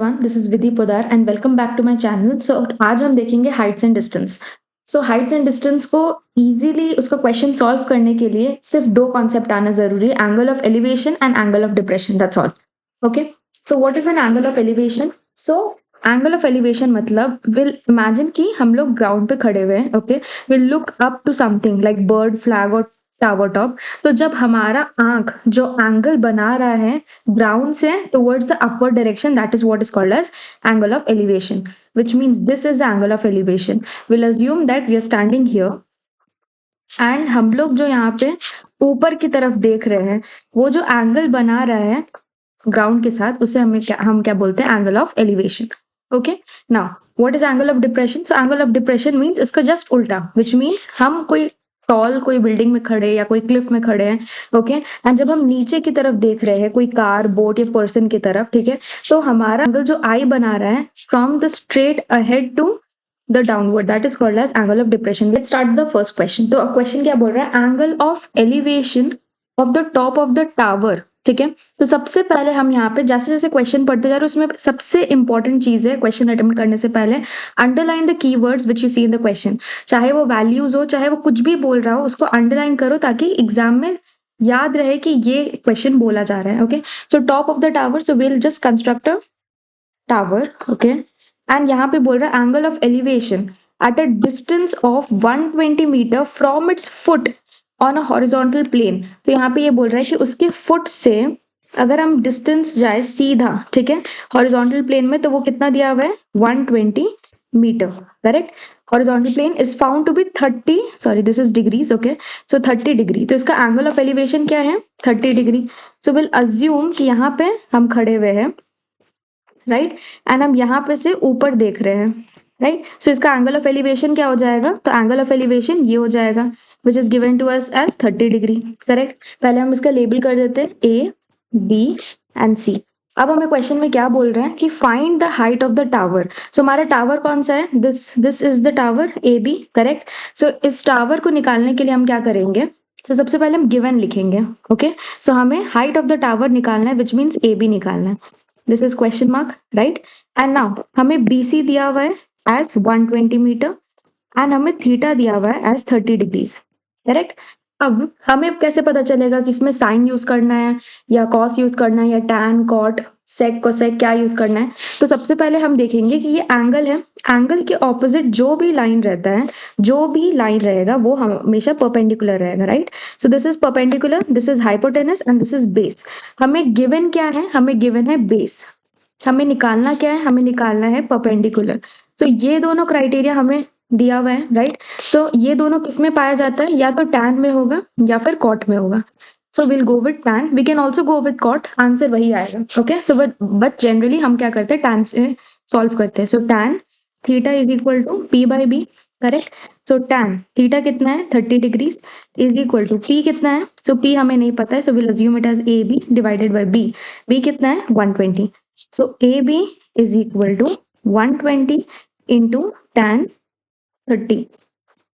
This is Vidhi Podar and welcome back to my channel. So आज हम देखेंगे heights and distance. So heights and distance को easily उसका question solve करने के लिए सिर्फ दो कॉन्सेप्ट आना जरूरी है, angle of elevation and angle of depression, that's all. Okay, so what is an angle of elevation? So angle of elevation मतलब विल इमेजिन कि हम लोग ग्राउंड पे खड़े हुए हैं। Okay, we'll look up to something like bird, flag और tower top. तो जब हमारा आंख जो एंगल बना रहा है ground से towards the upward direction, that is what is called as angle of elevation, which means this is the angle of elevation. We'll assume that we are standing here and हम लोग जो यहाँ पे ऊपर की तरफ देख रहे हैं, वो जो एंगल बना रहा है ग्राउंड के साथ, उसे हम क्या बोलते हैं? Angle of elevation. Okay, now what is angle of depression? So angle of depression means इसका जस्ट उल्टा, विच मीन्स हम कोई बिल्डिंग में खड़े या कोई क्लिफ में खड़े हैं। ओके, एंड जब हम नीचे की तरफ देख रहे हैं कोई कार, बोट या पर्सन की तरफ, ठीक है, तो हमारा एंगल जो आई बना रहा है from the straight ahead to the downward, that is called as angle of depression. Let's start the first question. तो क्वेश्चन क्या बोल रहा है? Angle of elevation of the top of the tower. ठीक है, तो सबसे पहले हम यहाँ पे जैसे जैसे क्वेश्चन पढ़ते जा रहे हैं, उसमें सबसे इंपॉर्टेंट चीज है क्वेश्चन अटेम्प्ट करने से पहले, underline the keywords which you see in the question. चाहे वो वैल्यूज हो, चाहे वो कुछ भी बोल रहा हो, उसको अंडरलाइन करो ताकि एग्जाम में याद रहे कि ये क्वेश्चन बोला जा रहा है। Okay, so top of the tower, so will just construct a tower. Okay, and यहाँ पे बोल रहा है angle of elevation at a distance of 120 metre from its foot on a horizontal plane. तो यहाँ पे ये बोल रहा है कि उसके फुट से अगर हम डिस्टेंस जाए सीधा, ठीक है, हॉरिजॉन्टल प्लेन में, तो वो कितना दिया हुआ है? 120 metre, correct. Horizontal plane is found to be 30, sorry this is degrees. Okay, so 30 degree, तो इसका एंगल ऑफ एलिवेशन क्या है? 30 डिग्री। सो विल अज्यूम कि यहाँ पे हम खड़े हुए हैं, राइट, एंड हम यहाँ पे से ऊपर देख रहे हैं, राइट। सो इसका एंगल ऑफ एलिवेशन क्या हो जाएगा? तो एंगल ऑफ एलिवेशन ये हो जाएगा, which is given to us as 30 degree, correct. पहले हम इसका लेबल कर देते हैं ए, बी एंड सी। अब हमें क्वेश्चन में क्या बोल रहे हैं कि find the height of the tower. So हमारा टावर कौन सा है? This is the tower A B, correct. So इस टावर को निकालने के लिए हम क्या करेंगे? तो सबसे पहले हम गिवन लिखेंगे। ओके, सो हमें हाइट ऑफ द टावर निकालना है, विच मीन्स ए बी निकालना है। This is question mark, right. And now हमें BC दिया हुआ है एज 120 मीटर एंड हमें थीटा दिया हुआ है एज 30 डिग्रीज, करेक्ट। अब हमें कैसे पता चलेगा कि इसमें साइन यूज करना है या कॉस यूज करना है या टैन, कॉट, सेक, कोसेक क्या यूज करना है? तो सबसे पहले हम देखेंगे कि ये एंगल है, एंगल के ऑपोजिट जो भी लाइन रहता है, जो भी लाइन रहेगा वो हमेशा परपेंडिकुलर रहेगा, right. So this is perpendicular, this is hypotenuse and this is base. हमें गिवन क्या है? हमें गिवन है बेस। हमें निकालना क्या है? हमें निकालना है परपेंडिकुलर। सो ये दोनों क्राइटेरिया हमें दिया हुआ है, राइट। सो ये दोनों किस में पाया जाता है? या तो टैन में होगा या फिर कॉट में होगा। So will go with tan, we can also go with cot, answer वही आएगा। ओके, सो बट जनरली हम क्या करते हैं? टैन से सॉल्व करते हैं। So tan theta is equal to p by b, correct. So tan theta कितना है? 30 degrees is equal to p कितना है? सो पी हमें नहीं पता है, so will assume it as A b divided by b. B कितना है? 120। So AB is equal to 120 into tan 30।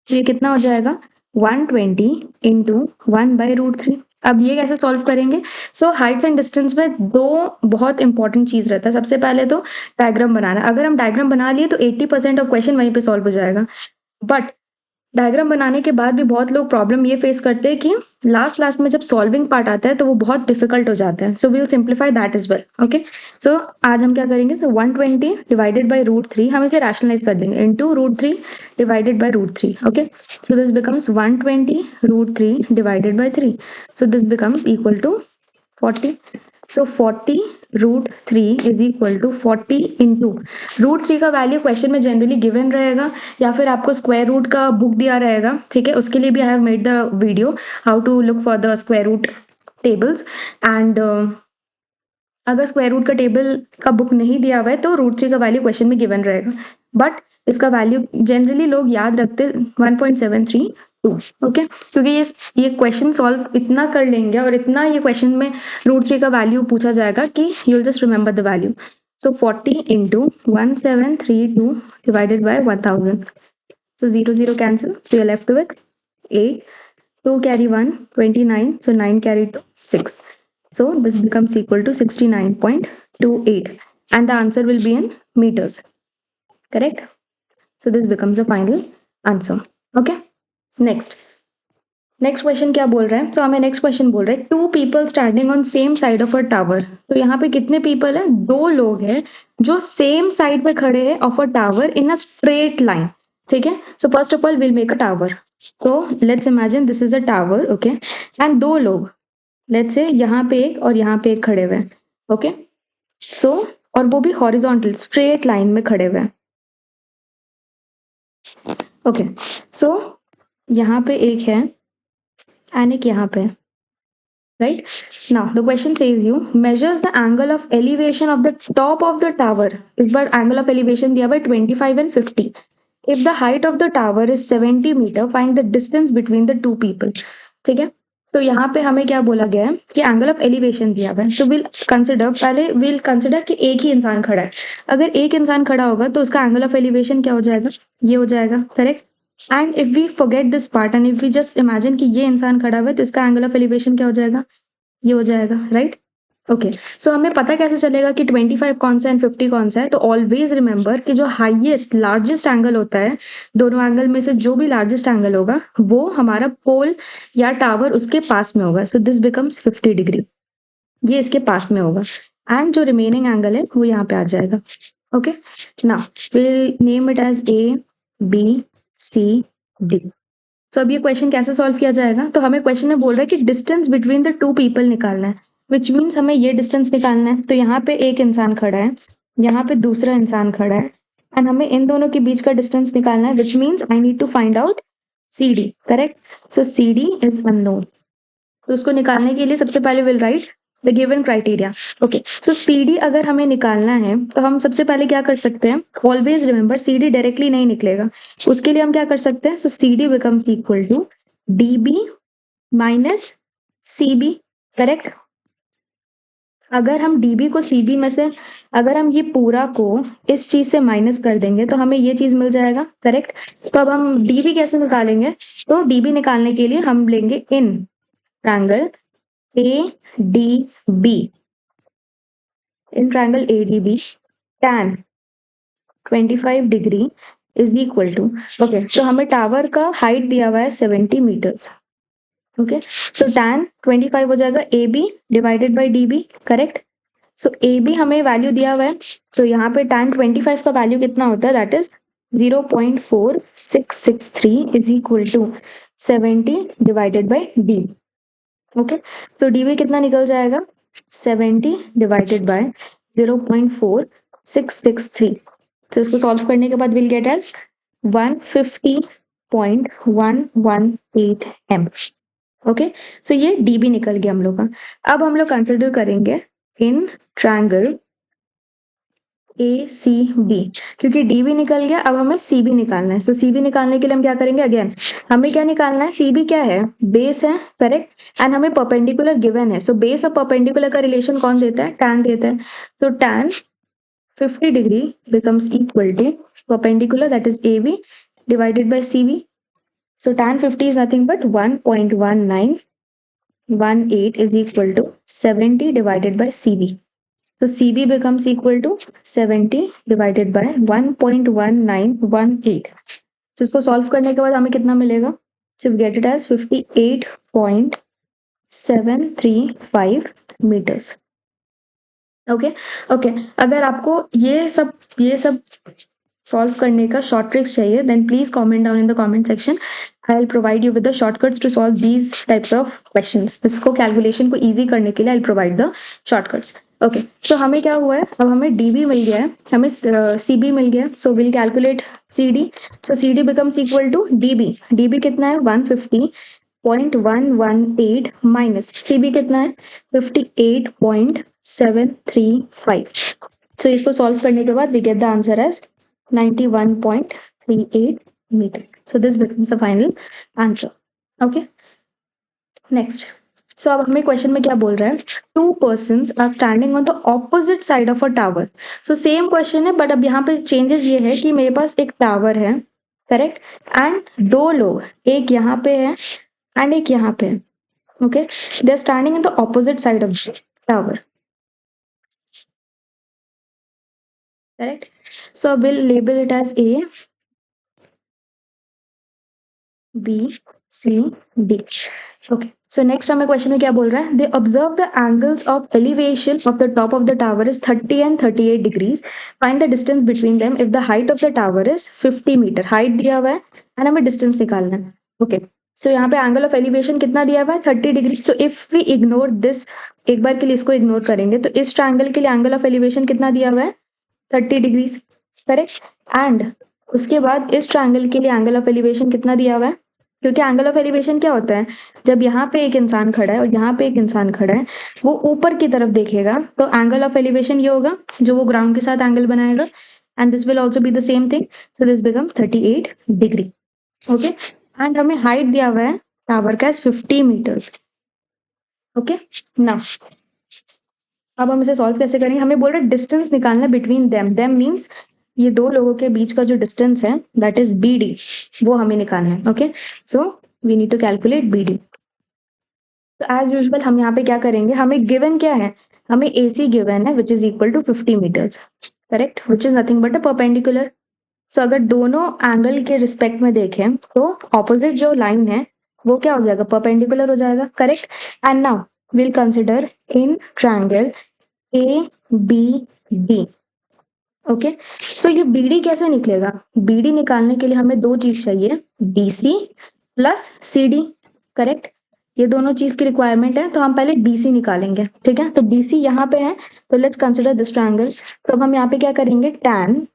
तो ये कितना हो जाएगा? 120 into 1/√3। अब ये कैसे सॉल्व करेंगे? सो हाइट्स एंड डिस्टेंस में दो बहुत इंपॉर्टेंट चीज रहता है। सबसे पहले तो डायग्राम बनाना। अगर हम डायग्राम बना लिए तो 80% ऑफ क्वेश्चन वहीं पे सॉल्व हो जाएगा। बट डायग्राम बनाने के बाद भी बहुत लोग प्रॉब्लम ये फेस करते हैं कि लास्ट में जब सॉल्विंग पार्ट आता है तो वो बहुत डिफिकल्ट हो जाता है। So we'll simplify that as well. Okay, so आज हम क्या करेंगे? तो 120 डिवाइडेड बाई √3, हम इसे रैशनलाइज कर देंगे into √3 divided by √3। Okay, so this becomes 120 √3 divided by 3। So this becomes equal to 40। So 40 √3 is equal to 40 into √3 का वैल्यू क्वेश्चन में जनरली गिवन रहेगा या फिर आपको स्क्वायर रूट का बुक दिया रहेगा, ठीक है। उसके लिए भी I have made the video how to look for the square root tables and अगर स्क्वायर रूट का टेबल का बुक नहीं दिया हुआ है तो √3 का वैल्यू क्वेश्चन में गिवन रहेगा, बट इसका वैल्यू जनरली लोग याद रखते 1.732। ओके, क्योंकि ये क्वेश्चन सॉल्व इतना कर लेंगे और इतना ये क्वेश्चन में √3 का वैल्यू पूछा जाएगा कि you will just remember the value. So 40 into 1732 divided by 1000। So 0 0 cancel. So you're left with 8. 2 carry 1, 29. So 9 carry 2, 6. So this becomes equal to 69.28. and the answer will be in meters. Correct? So this becomes the final answer. Okay? Next question क्या बोल रहा है? तो हमें next question बोल रहा है 2 people standing on same side of a tower. तो यहाँ पे कितने पीपल है? 2 लोग हैं जो सेम साइड पे खड़े हैं of a tower in a straight line. ठीक है. So first of all we'll make a tower. तो let's imagine this is a tower. Okay. And 2 लोग लेट्स से यहाँ पे एक और यहाँ पे एक खड़े हुए हैं. ओके. सो और वो भी हॉरिजॉन्टल स्ट्रेट लाइन में खड़े हुए हैं. ओके. सो यहाँ पे एक है and एक यहाँ पे. Right? Now the question says you measures the angle of elevation of the top of the tower. इस बार angle of elevation दिया हुआ है 25 and 50. If the height of the tower is 70 meter, find the distance between the two people. ठीक है. तो यहाँ पे हमें क्या बोला गया है कि एंगल ऑफ एलिवेशन दिया हुआ है. तो विल कंसिडर कि एक ही इंसान खड़ा है. अगर एक इंसान खड़ा होगा तो उसका एंगल ऑफ एलिवेशन क्या हो जाएगा? ये हो जाएगा. Correct. And if we forget this part and if we just imagine कि ये इंसान खड़ा हुआ है तो इसका एंगल ऑफ एलिवेशन क्या हो जाएगा? ये हो जाएगा. राइट. ओके. सो हमें पता कैसे चलेगा कि 25 कौन सा एंड 50 कौन सा है? तो ऑलवेज रिमेंबर कि जो हाईएस्ट लार्जेस्ट एंगल होता है, दोनों एंगल में से जो भी लार्जेस्ट एंगल होगा वो हमारा पोल या टावर उसके पास में होगा. सो दिस बिकम्स 50 डिग्री. ये इसके पास में होगा एंड जो रिमेनिंग एंगल है वो यहाँ पे आ जाएगा. Okay. Now will name it as A B C D. तो अब ये क्वेश्चन कैसे सॉल्व किया जाएगा? तो हमें क्वेश्चन में बोल रहा है कि डिस्टेंस बिटवीन द 2 पीपल निकालना है, विच मीन्स हमें ये डिस्टेंस निकालना है. तो यहाँ पे एक इंसान खड़ा है, यहाँ पे दूसरा इंसान खड़ा है एंड हमें इन दोनों के बीच का डिस्टेंस निकालना है, which means I need to find out C D. Correct. So C D is unknown. तो उसको निकालने के लिए सबसे पहले will write the given criteria. Okay. So C D अगर हमें निकालना है तो हम सबसे पहले क्या कर सकते हैं? Always remember C D directly नहीं निकलेगा. उसके लिए हम क्या कर सकते हैं? So C D becomes equal to D B minus C B. Correct. अगर हम db को cb में से अगर हम ये पूरा को इस चीज से माइनस कर देंगे तो हमें ये चीज मिल जाएगा. करेक्ट. तो अब हम db कैसे निकालेंगे? तो db निकालने के लिए हम लेंगे in triangle ADB. In triangle ADB tan 25 degree is equal to. Okay. तो हमें टावर का हाइट दिया हुआ है 70 मीटर्स. ओके. सो tan 25 हो जाएगा AB divided by DB. Correct. So AB हमें वैल्यू दिया हुआ है. तो यहाँ पे tan 25 का वैल्यू कितना होता है? That is 0.4663 is equal to 70 divided by DB. Okay. So DB कितना निकल जाएगा? 70 डिवाइडेड बाय 0.4663. तो इसको सॉल्व करने के बाद will get as 150.118 m. Okay. So ये DB निकल गया हम लोग का. अब हम लोग कंसिडर करेंगे इन ट्रायंगल ACB. क्योंकि DB निकल गया, अब हमें CB निकालना है. सो CB निकालने के लिए हम क्या करेंगे? अगेन हमें क्या निकालना है? CB क्या है? बेस है. करेक्ट. एंड हमें परपेंडिकुलर गिवन है. सो बेस और परपेंडिकुलर का रिलेशन कौन देता है? tan देता है. सो tan 50 degree becomes equal to perpendicular, that is AB divided by CB. So tan 50 is nothing but 1.1918 is equal to 70 divided by CB. So CB becomes equal to 70 divided by 1.1918. So इसको solve करने के बाद हमें कितना मिलेगा? So we get it as 58.735 meters. Okay. Okay. अगर आपको ये सब सॉल्व करने का शॉर्ट ट्रिक्स चाहिए then please comment down in the comment section. I will provide you with the shortcuts to solve these types of questions. इसको calculation को easy करने के लिए I will provide the shortcuts. Okay. So हमें क्या हुआ है? अब हमें DB मिल गया है, हमें CB मिल गया. So will calculate CD. So CD becomes equal to DB. DB कितना है? 150.118 माइनस CB कितना है? 58.735. सो इसको सॉल्व करने के बाद we get the answer as 91.38 metre. So this becomes the final answer. Okay. Next. So अब हमें क्वेश्चन में क्या बोल रहा है? 2 persons are standing on the opposite side of a tower. So same question है बट अब यहाँ पे चेंजेस ये है कि मेरे पास एक टावर है. करेक्ट. एंड 2 लोग, एक यहाँ पे है एंड एक यहाँ पे है. Okay. They are standing in the opposite side of the tower. Correct. So will label it as A, B, C, D. Okay. So next हमें क्वेश्चन में क्या बोल रहा है, they observe the angles of elevation of the top of the tower is 30 and 38 degrees. Find the distance between them if the height of the tower is 50 metre. Height दिया हुआ है and हमें distance निकालना है. Okay. सो यहाँ पे angle of elevation कितना दिया हुआ है, 30 degree. So if we ignore this, एक बार के लिए इसको इग्नोर करेंगे तो इस ट्रायंगल के लिए एंगल ऑफ एलिवेशन कितना दिया हुआ है, 30 डिग्रीज. करेक्ट. एंड उसके बाद इस ट्रायंगल के लिए एंगल ऑफ एलिवेशन कितना दिया हुआ है, क्योंकि एंगल ऑफ एलिवेशन क्या होता है, जब यहाँ पे एक इंसान खड़ा है और यहाँ पे एक इंसान खड़ा है, वो ऊपर की तरफ देखेगा तो एंगल ऑफ एलिवेशन ये होगा जो वो ग्राउंड के साथ एंगल बनाएगा. And this will also be the same thing. So this becomes 38 degree. Okay. And हमें हाइट दिया हुआ है टावर का 50 मीटर्स. ओके. नाउ अब हम इसे सॉल्व कैसे करेंगे, हमें बोल रहे डिस्टेंस निकालना बिटवीन देम. देम मीन्स ये दो लोगों के बीच का जो डिस्टेंस है दैट इज बी डी, वो हमें निकालना है. Okay. So we need to calculate B D. तो एज यूजुअल हम यहाँ पे क्या करेंगे, हमें गिवन क्या है, हमें ए सी गिवन है which is equal to 50 metres. Correct. Which is nothing but a perpendicular. So अगर दोनों एंगल के रिस्पेक्ट में देखें तो ऑपोजिट जो लाइन है वो क्या हो जाएगा, परपेंडिकुलर हो जाएगा. Correct. And now will consider in triangle A B D. Okay. So ये बी डी कैसे निकलेगा, बी डी निकालने के लिए हमें दो चीज चाहिए, B C plus C D. Correct. ये दोनों चीज की रिक्वायरमेंट है, तो हम पहले बी सी निकालेंगे. ठीक है. तो बी सी यहाँ पे है, तो लेट्स कंसिडर दिस ट्रायंगल. तो अब हम यहाँ पे क्या करेंगे, tan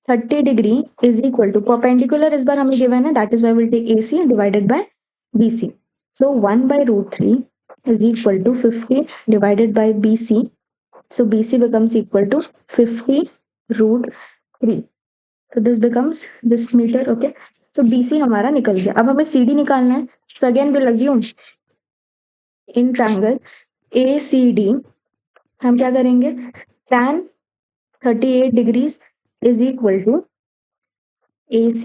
30 degree is equal to perpendicular इस बार हमें गिवन है, that is why will take A C divided by B C. So 1/√3 is equal to 50 divided by BC. So BC becomes equal to 50√3. So this becomes this meter. Okay. So BC हमारा निकल गया. अब हमें CD निकालना है. So again we'll assume in triangle ACD हम क्या करेंगे, tan 38 degrees is equal to AC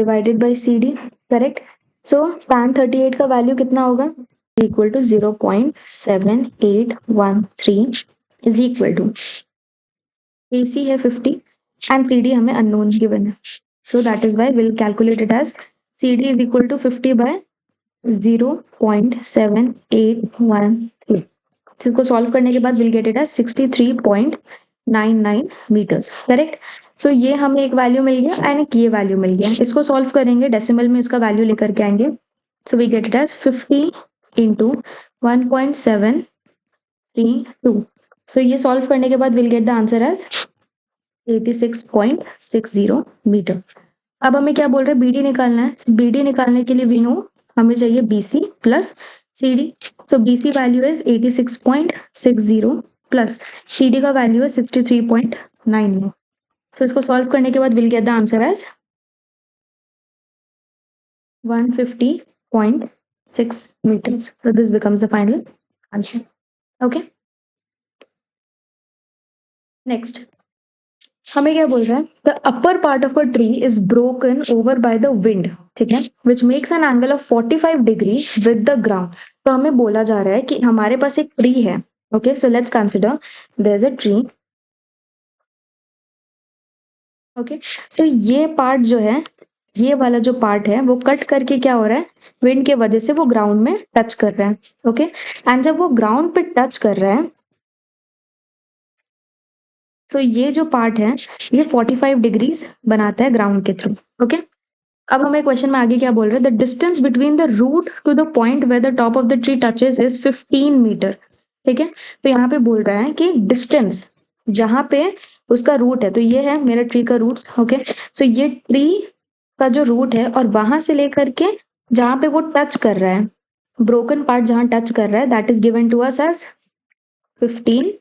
divided by CD. Correct. So tan 38 का वैल्यू कितना होगा, equal to 0.7813 is equal to AC है 50 एंड CD हमें अननोन गिवन है. So that is why will calculate it as CD is equal to 50 by 0.7813. इसको solve करने के बाद will get it as 63.99 metres. Correct. So ये हमें एक वैल्यू मिल गया एंड एक ये वैल्यू मिल गया. इसको सॉल्व करेंगे, डेसिमल में इसका वैल्यू लेकर के आएंगे. So we get it as 50 into 1.732. So ये सॉल्व करने के बाद will get the answer as 86.60 metre. अब हमें क्या बोल रहे हैं, बीडी निकालना है. सो बीडी निकालने के लिए वी नो हमें चाहिए BC plus CD. So BC value is 86.60 plus CD का वैल्यू है 63.99. सो इसको सॉल्व करने के बाद will get the answer as 150.6 meters. So this becomes the final answer. Okay. Next, हमें क्या बोल रहा है, the upper part of a tree is broken over by the wind. ठीक है, which makes an angle of 45 degree with the ground. तो हमें बोला जा रहा है कि हमारे पास एक ट्री है. Okay, so let's consider there's a tree. Okay, so ये पार्ट जो है, ये वाला जो पार्ट है वो कट करके क्या हो रहा है, विंड के वजह से वो ग्राउंड में टच कर रहा है. ओके. एंड जब वो ग्राउंड पे टच कर रहा है तो ये जो पार्ट है ये 45 डिग्रीज बनाता है ग्राउंड के थ्रू. ओके. अब हमें क्वेश्चन में आगे क्या बोल रहे हैं, the distance between the root to the point where the top of the tree touches is 15 metre. ठीक है. तो यहाँ पे बोल रहा है कि डिस्टेंस जहां पे उसका रूट है, तो ये है मेरा ट्री का रूट्स. ओके. सो ये ट्री का जो रूट है और वहां से लेकर के जहां पे वो टच कर रहा है, ब्रोकन पार्ट जहां टच कर रहा है, that is given to us as 15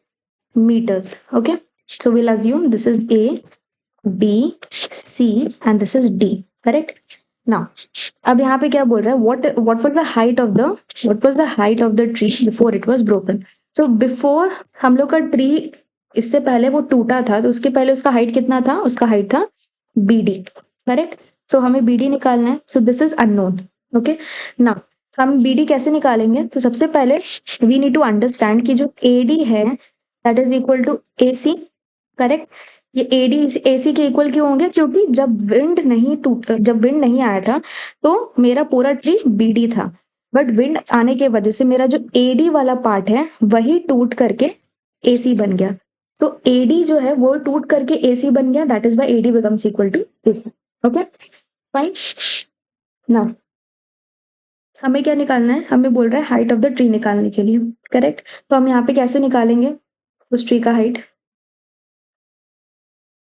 meters. Okay. So we'll assume this is A, B, C and this is D. Correct. Now, अब यहाँ पे क्या बोल रहा है, what was the height of the tree before it was broken. So before हम लोग का ट्री इससे पहले वो टूटा था, तो उसके पहले उसका हाइट कितना था, उसका हाइट था BD. करेक्ट. सो हमें BD निकालना है. सो this is unknown. Okay. Now हम BD कैसे निकालेंगे, तो सबसे पहले वी नीड टू अंडरस्टैंड कि जो AD है that is equal to AC. Correct. ये एडी एसी के इक्वल क्यों होंगे? क्योंकि जब विंड नहीं आया था तो मेरा पूरा ट्री बीडी था, बट विंड आने के वजह से मेरा जो एडी वाला पार्ट है वही टूट करके एसी बन गया। तो एडी जो है वो टूट करके एसी बन गया, that is why AD becomes equal to AC. Okay fine. Now हमें क्या निकालना है? हमें बोल रहा है हाइट ऑफ द ट्री निकालने के लिए, करेक्ट? तो हम यहाँ पे कैसे निकालेंगे उस ट्री का हाइट?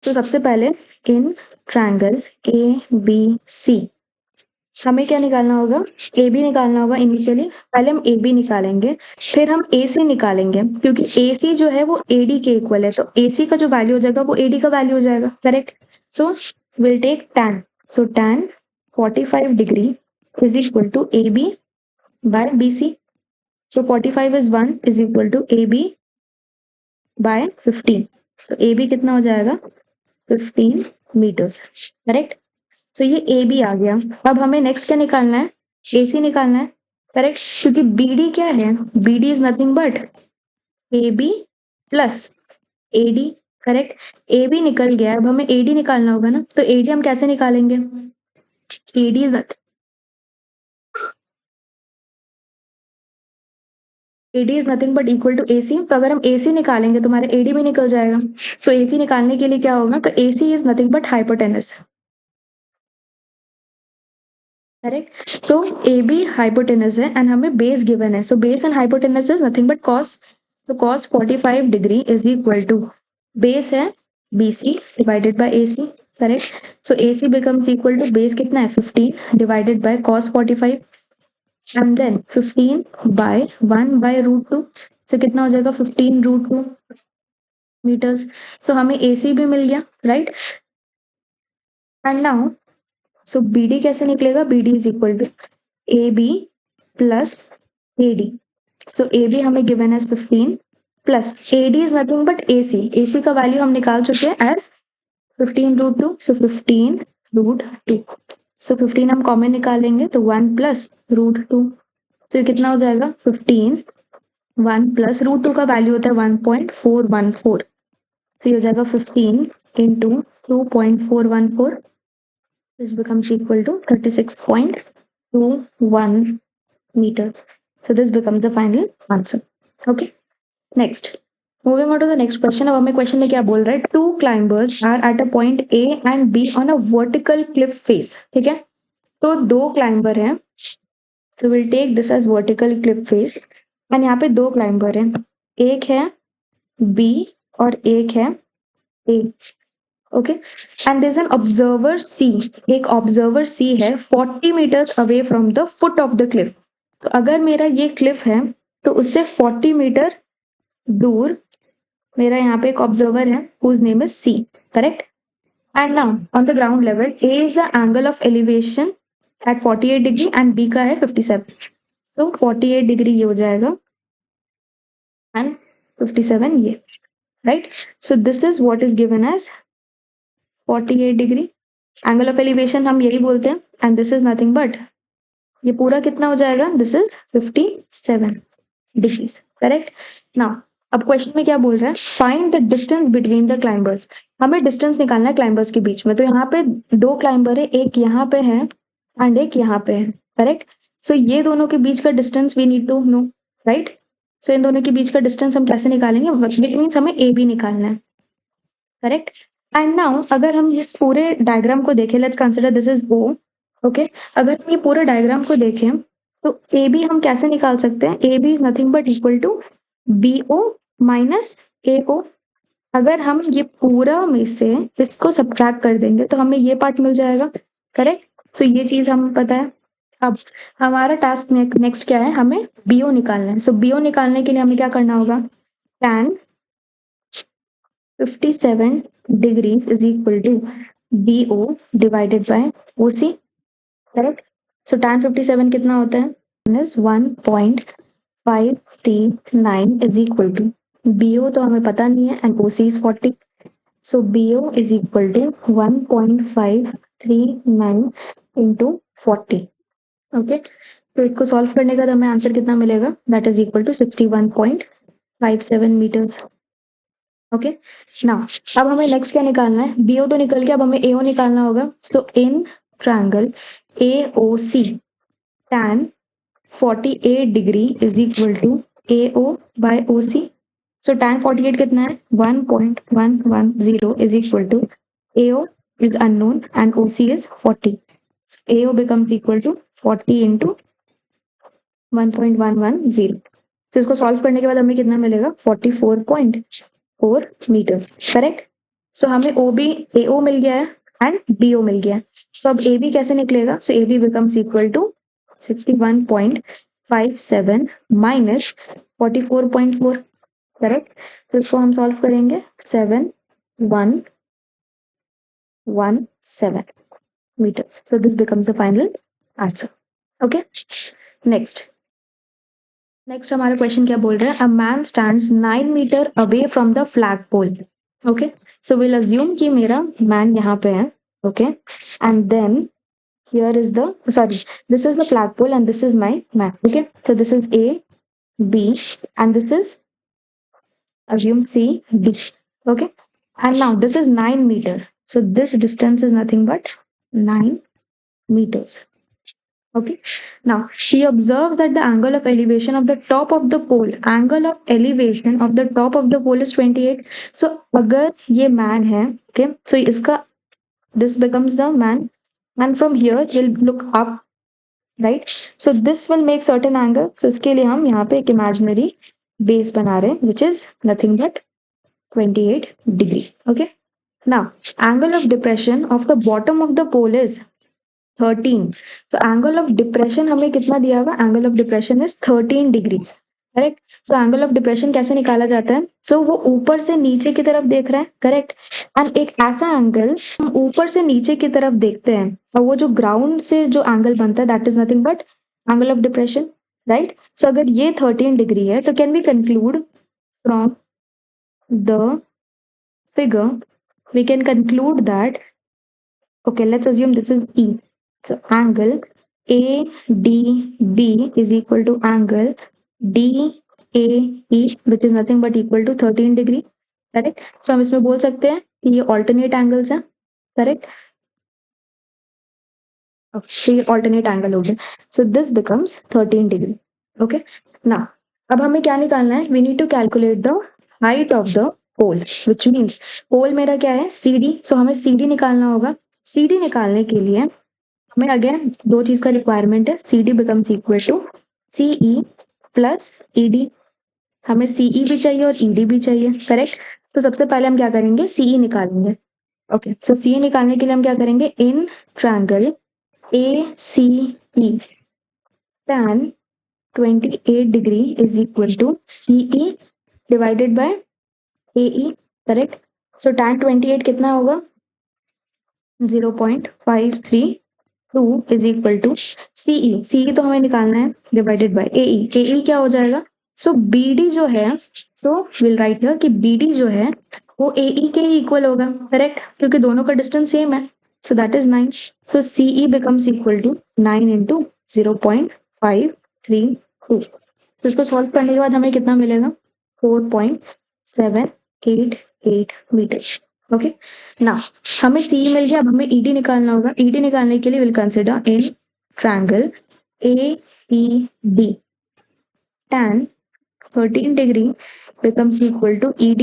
तो सबसे पहले इन ट्रायंगल ए बी सी हमें क्या निकालना होगा? ए बी निकालना होगा इनिशियली। पहले हम ए बी निकालेंगे, फिर हम ए सी निकालेंगे, क्योंकि ए सी जो है वो ए डी के इक्वल है, तो ए सी का जो वैल्यू हो जाएगा वो ए डी का वैल्यू हो जाएगा, correct? So will take tan, so tan 45 degree is equal to A B by B C. So 45 is 1 is equal to A B by 15। So A B कितना हो जाएगा? 15 metres, correct? So ये A B आ गया। अब हमें next क्या निकालना है? ए सी निकालना है, करेक्ट? क्योंकि बी डी क्या है? B D is nothing but A B plus A D, correct? A B निकल गया, अब हमें ए डी निकालना होगा ना, तो ए डी हम कैसे निकालेंगे? A D is AD is nothing but equal to A C. तो अगर हम ए सी निकालेंगे तो हमारा एडी भी निकल जाएगा। सो ए सी निकालने के लिए क्या होगा? तो A C is nothing but hypotenuse, correct? So A B hypotenuse है एंड हमें बेस गिवन है, so base and hypotenuse is nothing but cos. तो cos 45 degree is equal to base है B C divided by A C, correct? So A C becomes equal to base कितना है? 15 divided by cos 45 and then 15 by 1 by root 2। So कितना हो जाएगा? 15 root 2 metres. सो हमें ए सी भी मिल गया, right? And now so B D कैसे निकलेगा? B D is equal to A B plus A D. So A B हमें given as 15 plus A D is nothing but A C. A C का value हम निकाल चुके हैं as 15 root 2। So 15 root 2। So 15 हम common निकालेंगे तो 1 plus root 2। तो ये कितना हो जाएगा? 15 1 प्लस रूट 2 का वैल्यू होता है 1.414। तो ये हो जाएगा 15 into 2.414, which becomes equal to 36.21 meters. So this becomes the final answer. Okay. Next. Moving on to the next question. अब हमें क्वेश्चन में क्या बोल रहा है? Two climbers are at a point A and B on a vertical cliff face. ठीक है? तो दो क्लाइंबर हैं, so we'll take this as vertical cliff face. और यहाँ पे दो क्लाइंबर हैं, एक है B और एक है A. Okay and there is an observer C, एक ऑब्जर्वर सी है 40 metres away from the foot of the cliff. तो अगर मेरा ये क्लिफ है तो उससे 40 मीटर दूर मेरा यहाँ पे एक ऑब्जर्वर है whose name is C, correct? And now on the ground level A is the angle of elevation at 48 degree and B का है 57। तो 48 डिग्री ये हो जाएगा एंड 57 ये, right? So this is what is given as 48 degree. Angle of elevation हम यही बोलते हैं and this is nothing but ये पूरा कितना हो जाएगा? This is 57 degrees, correct? Now अब क्वेश्चन में क्या बोल रहा है? Find the distance between the climbers. हमें डिस्टेंस निकालना है क्लाइंबर्स के बीच में। तो यहाँ पे दो क्लाइंबर है, एक यहाँ पे है एंड एक यहाँ पे है, करेक्ट? सो ये दोनों के बीच का distance we need to know, right? So इन दोनों के बीच का डिस्टेंस हम कैसे निकालेंगे? विच मीन्स हमें ए बी निकालना है, करेक्ट? एंड नाउ अगर हम इस पूरे डायग्राम को देखें, let's consider this is O, okay? अगर हम ये पूरे डायग्राम को देखें तो ए बी हम कैसे निकाल सकते हैं? A B is nothing but equal to B O minus A O. अगर हम ये पूरा में से इसको सब्ट्रैक्ट कर देंगे तो हमें ये पार्ट मिल जाएगा, करेक्ट? सो ये चीज हमें पता है। अब हमारा टास्क नेक्स्ट क्या है? हमें बीओ निकालना है। सो बीओ निकालने के लिए हमें क्या करना होगा? tan 57 degrees is equal to BO divided by OC, correct? So tan 57 कितना होता है? Is 1.539 is equal to BO तो हमें पता नहीं है and OC is 40. So BO is equal to 1.539 into 40. Okay? तो इसको सॉल्व करने का तो हमें आंसर कितना मिलेगा? That is equal to 61.57 meters. Okay now अब हमें नेक्स्ट क्या निकालना है, बीओ तो निकल गया, अब हमें एओ निकालना होगा. So in triangle AOC tan 48 degree is equal to AO by OC. So tan 48 कितना है 1.110 is equal to AO is unknown and OC is 40. So AO becomes equal to 40 into 1.110. तो इसको सॉल्व करने के बाद हमें कितना मिलेगा 44.4 मीटर्स. करेक्ट. सो हमें OB AO मिल गया है एंड BO मिल गया है. सो अब AB कैसे निकलेगा, सो AB becomes equal to 61.57 minus 44.4. Correct. तो इसको हम सॉल्व करेंगे 7117 meters. So this becomes the final answer. Okay. Next हमारा क्वेश्चन क्या बोल रहा है, a man stands 9 metre away from the flag pole. Okay so will assume कि मेरा मैन यहाँ पे है. Okay and then here is the sorry this is the flag pole and this is my man. Okay so this is A B and this is assume C D. Okay and now this is 9 meter, so this distance is nothing but 9 meters. Okay now she observes that the angle of elevation of the top of the pole is 28. So अगर ये man है, okay, so इसका this becomes the man and from here he'll look up, right? So this will make certain angle. So इसके लिए हम यहाँ पे एक imaginary base बना रहे हैं which is nothing but 28 degree. Okay now angle of depression of the bottom of the pole is 13. So angle of depression हमें कितना दिया हुआ, angle of depression is 13 degrees. Correct. So angle of depression कैसे निकाला जाता है, सो वो ऊपर से नीचे की तरफ देख रहा है. करेक्ट. एंड एक ऐसा एंगल हम ऊपर से नीचे की तरफ देखते हैं और वो जो ग्राउंड से जो एंगल बनता है that is nothing but angle of depression. Right. So अगर ये 13 डिग्री है तो can we conclude from the figure we can conclude that okay let's assume this is E. So angle ADB is equal to angle DAE which is nothing but equal to 13 degree. Correct. सो हम इसमें बोल सकते हैं कि ये alternate angles हैं. Correct. तो ये ऑल्टरनेट एंगल हो गया. So this becomes 13 degree. Okay now अब हमें क्या निकालना है, we need to calculate the height of the pole which means pole मेरा क्या है CD. सो हमें CD निकालना होगा. CD निकालने के लिए हमें अगेन दो चीज का रिक्वायरमेंट है. CD becomes equal to CE plus ED. हमें CE भी चाहिए और ED भी चाहिए. करेक्ट. तो सबसे पहले हम क्या करेंगे, CE निकालेंगे. ओके सो CE निकालने के लिए हम क्या करेंगे, in triangle ACE tan 28 degree is equal to CE divided by AE. Correct. So tan 28 कितना होगा 0.532 इज इक्वल टू CE तो हमें निकालना है डिवाइडेड बाय AE क्या हो जाएगा. सो BD जो है, सो विल राइट हियर कि BD जो है वो AE के ही इक्वल होगा. करेक्ट. क्योंकि दोनों का डिस्टेंस सेम है. So that is 9. So CE becomes equal to 9 into 0.532. तो इसको सॉल्व करने के बाद हमें कितना मिलेगा 4.788 मीटर. ओके नाउ हमें CE मिल गया. अब हमें ED निकालना होगा. ED निकालने के लिए will consider in triangle APB tan 13 degree becomes equal to ED.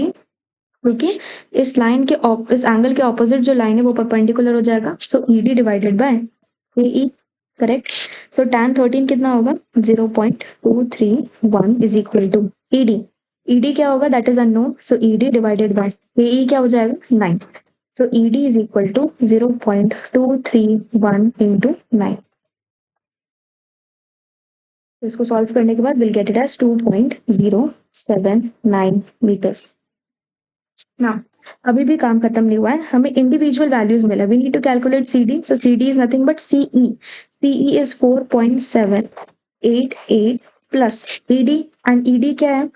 क्योंकि इस लाइन के इस एंगल के ऑपोजिट जो लाइन है वो परपेंडिकुलर हो जाएगा. सो ED divided by AE. Correct. So tan 13 कितना होगा 0.231 इज इक्वल टू ED क्या होगा that is unknown. So ED divided by AE क्या हो जाएगा 9. So ED is equal to 0.231 into 9. इसको सॉल्व करने के बाद will get it as 2.079 metres. ना अभी भी काम खत्म नहीं हुआ है, हमें इंडिविजुअल वैल्यूज मिला. We need to calculate CD. So CD is nothing but CE is 4.788 plus ED and ED क्या है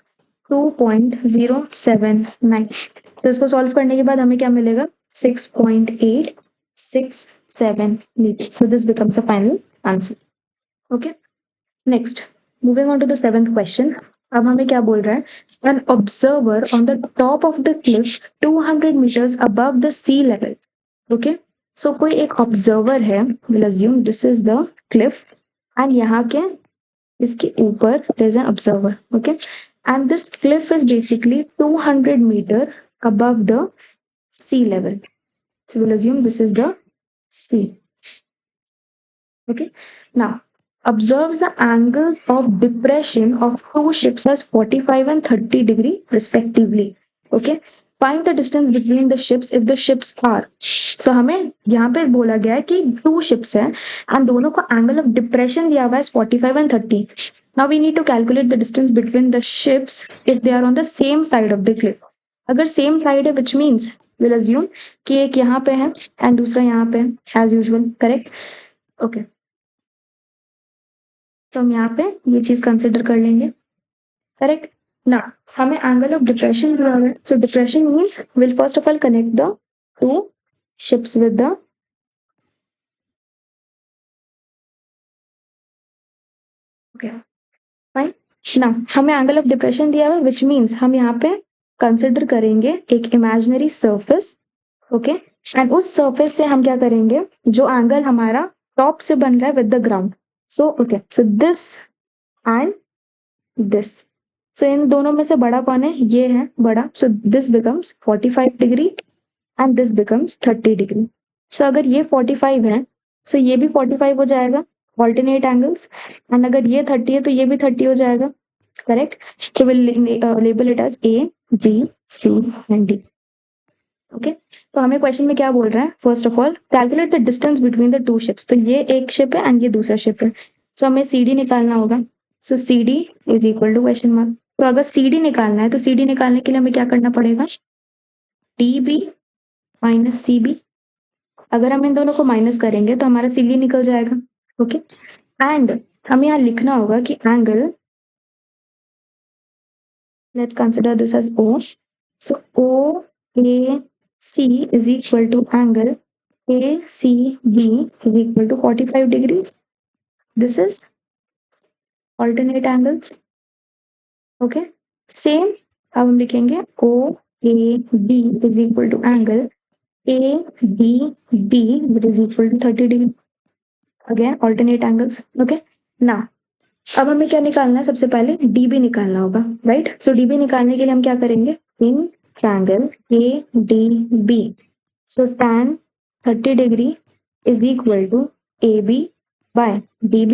2.079. तो इसको सॉल्व करने के बाद हमें क्या मिलेगा 6.867 metre. So this becomes a final answer. Okay next moving on to the 7th question. अब हमें क्या बोल रहा है, an observer on the top of the cliff 200 metres above the sea level. Okay, so कोई एक ऑब्जर्वर है, will assume this is the cliff, and यहाँ के इसके ऊपर there is an observer, okay, and this cliff is basically 200 metre above the sea level. So we'll assume this is the sea. Okay. Now, observes the angles of depression of two ships as 45 and 30 degree respectively. Okay. Find the distance between the ships if the ships are. So हमें यहाँ पे बोला गया है कि two ships है and दोनों का angle of depression दिया हुआ है 45 and 30. Now we need to calculate the distance between the ships if they are on the same side of the cliff. अगर सेम साइड है विच मीन्स विल अज्यूम कि एक यहाँ पे है एंड दूसरा यहाँ पे है एज यूजुअल, करेक्ट। ओके, तो हम यहाँ पे ये चीज कंसिडर कर लेंगे, करेक्ट ना। हमें एंगल ऑफ डिप्रेशन दिया हुआ है, सो depression means will first of all connect the two ships with the okay fine ना। हमें एंगल ऑफ डिप्रेशन दिया हुआ है विच मीन्स हम यहाँ पे कंसिडर करेंगे एक इमेजिनरी सर्फेस, ओके, एंड उस सर्फेस से हम क्या करेंगे, जो एंगल हमारा टॉप से बन रहा है with the ground, so okay, so this and this, so इन दोनों में से बड़ा कौन है, ये है बड़ा, so this becomes 45 degree and this becomes 30 degree. So अगर ये 45 है, सो ये भी 45 हो जाएगा, ऑल्टरनेट एंगल्स, एंड अगर ये 30 है तो ये भी 30 हो जाएगा, correct. So will label it as A B C and D. Okay, तो हमें क्वेश्चन में क्या बोल रहा है, first of all calculate the distance between the two ships, तो ये एक शिप है एंड ये दूसरा शिप है, सो हमें सी डी निकालना होगा। So C D is equal to question mark. तो अगर सी डी निकालना है तो सी डी निकालने के लिए हमें क्या करना पड़ेगा, D B minus C B. अगर हम इन दोनों को माइनस करेंगे तो हमारा सी डी निकल जाएगा, ओके, एंड हमें यहाँ लिखना होगा कि angle, let's consider this as O, so O A C is equal to angle ACB is equal to 45 degrees. This is alternate angles. Okay. Same. अब हम लिखेंगे OAB is equal to angle ADB which is equal to 30 degree. Again alternate angles. Okay. Now अब हमें क्या निकालना है, सबसे पहले DB निकालना होगा, राइट। सो DB निकालने के लिए हम क्या करेंगे, in triangle ADB, so tan 30 degree is equal to AB by DB.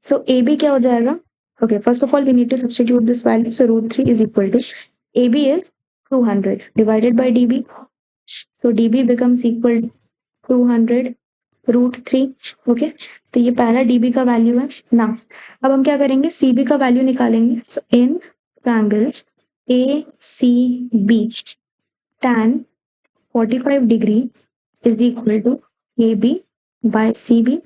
So AB क्या हो जाएगा, okay, first of all we need to substitute this value, so √3 is equal to AB is 200 divided by DB, so DB becomes equal to 200 √3, okay, तो ये पहला DB का value है ना। अब हम क्या करेंगे, CB का वैल्यू निकालेंगे, so in triangle ACB tan 45 degree is equal to AB by CB.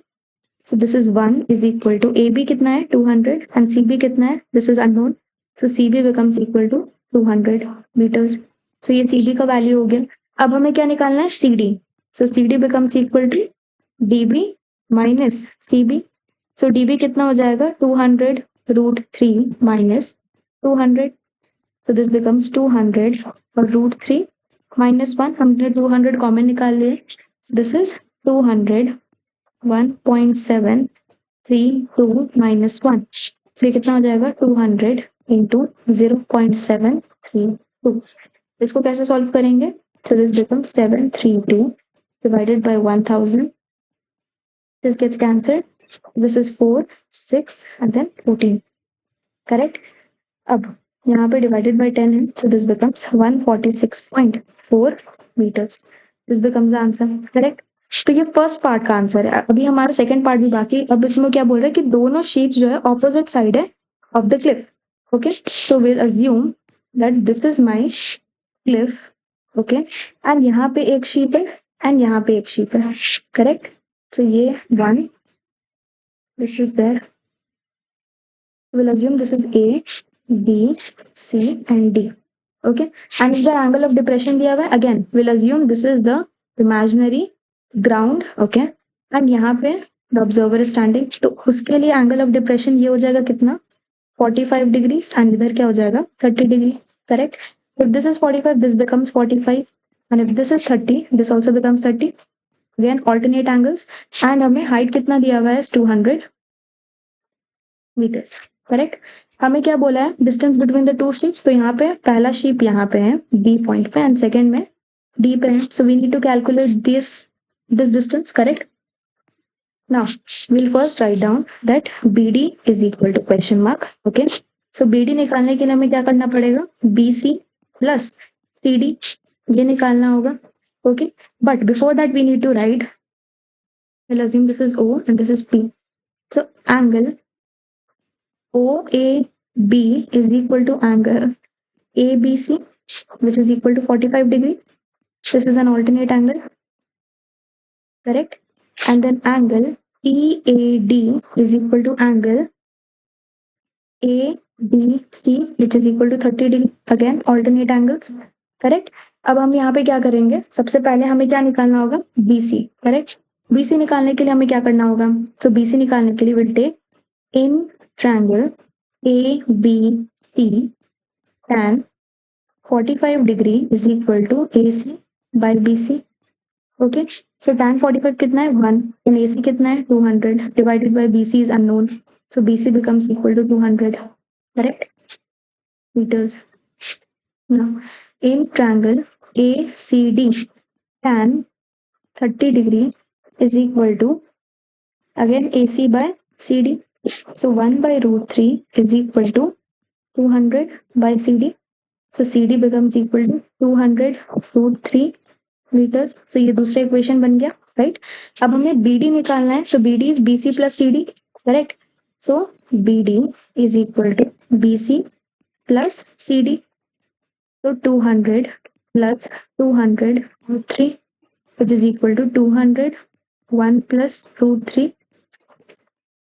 So this is 1 is equal to AB कितना है 200 and CB कितना है, this is unknown. So CB becomes equal to 200 meters. So ये CB का value हो गया। अब हमें क्या निकालना है, CD. So CD becomes equal to DB minus CB. So DB कितना हो जाएगा 200 √3 minus 200. So this becomes 200 और √3 minus 1, हमने 200 कॉमन निकाल लिए, so this is 200 1.732 minus 1, so ये कितना हो जाएगा 200 into 0.732। इसको कैसे सॉल्व करेंगे, so this becomes 732 divided by 1000, this gets cancelled, this is 4 6 and then 14, correct। अब यहाँ पे डिवाइडेड बाय 10 है, so this becomes 146.4 meters, this becomes the answer, correct। तो ये फर्स्ट पार्ट का आंसर है। अभी हमारा सेकंड पार्ट भी बाकी। अब इसमें क्या बोल रहा है कि दोनों शीप्स जो है ऑपोजिट साइड है of the Cliff, okay, so will assume that this is my Cliff, okay, and यहाँ पे एक शीप है एंड यहाँ पे एक शीप है, करेक्ट। तो ये 1, this is there, will assume this is A B C and D, okay, and the angle of depression दिया हुआ है, again we'll assume this is the imaginary ground, okay, and यहाँ पे the observer is standing, तो उसके लिए angle of depression ये हो जाएगा कितना 45 degrees and इधर क्या हो जाएगा 30 degree, correct? If this is 45, this becomes 45, and if this is 30, this also becomes 30. Again alternate angles, and हमें height कितना दिया हुआ है 200 meters, correct? हमें क्या बोला है distance between the two ships, तो यहाँ पे पहला शिप यहाँ पे है D पॉइंट पे एंड सेकेंड में D पे है, so we need to calculate this distance, correct? Now we'll first write down that BD is equal to question mark, okay? So BD निकालने के लिए हमें क्या करना पड़ेगा, BC plus CD ये निकालना होगा, okay? But before that we need to write, we'll assume this is O and this is P. So angle OAB is equal to angle ABC, which is equal to 45 degree. This is an alternate angle, correct? And then angle EAD is equal to angle ABC, which is equal to 30 degree. Again alternate angles, correct? अब हम यहाँ पे क्या करेंगे, सबसे पहले हमें क्या निकालना होगा, BC, करेक्ट? BC निकालने के लिए हमें क्या करना होगा, so BC निकालने के लिए we'll take in triangle ABC tan 45 degree is equal to AC by BC. Okay, so tan 45 कितना है 1 and AC कितना है 200 divided by BC is unknown, so BC becomes equal to 200, correct, meters. Now in triangle ACD tan 30 degree is equal to again AC by CD, so 1 by root 3 is equal to 200 by CD, so CD becomes equal to 200 root 3 meters. So ये दूसरा equation बन गया, right? अब हमें BD निकालना है, so BD is BC plus CD, correct? So BD is equal to BC plus CD, so 200 plus 200 root 3, which is equal to 200 1 plus root 3,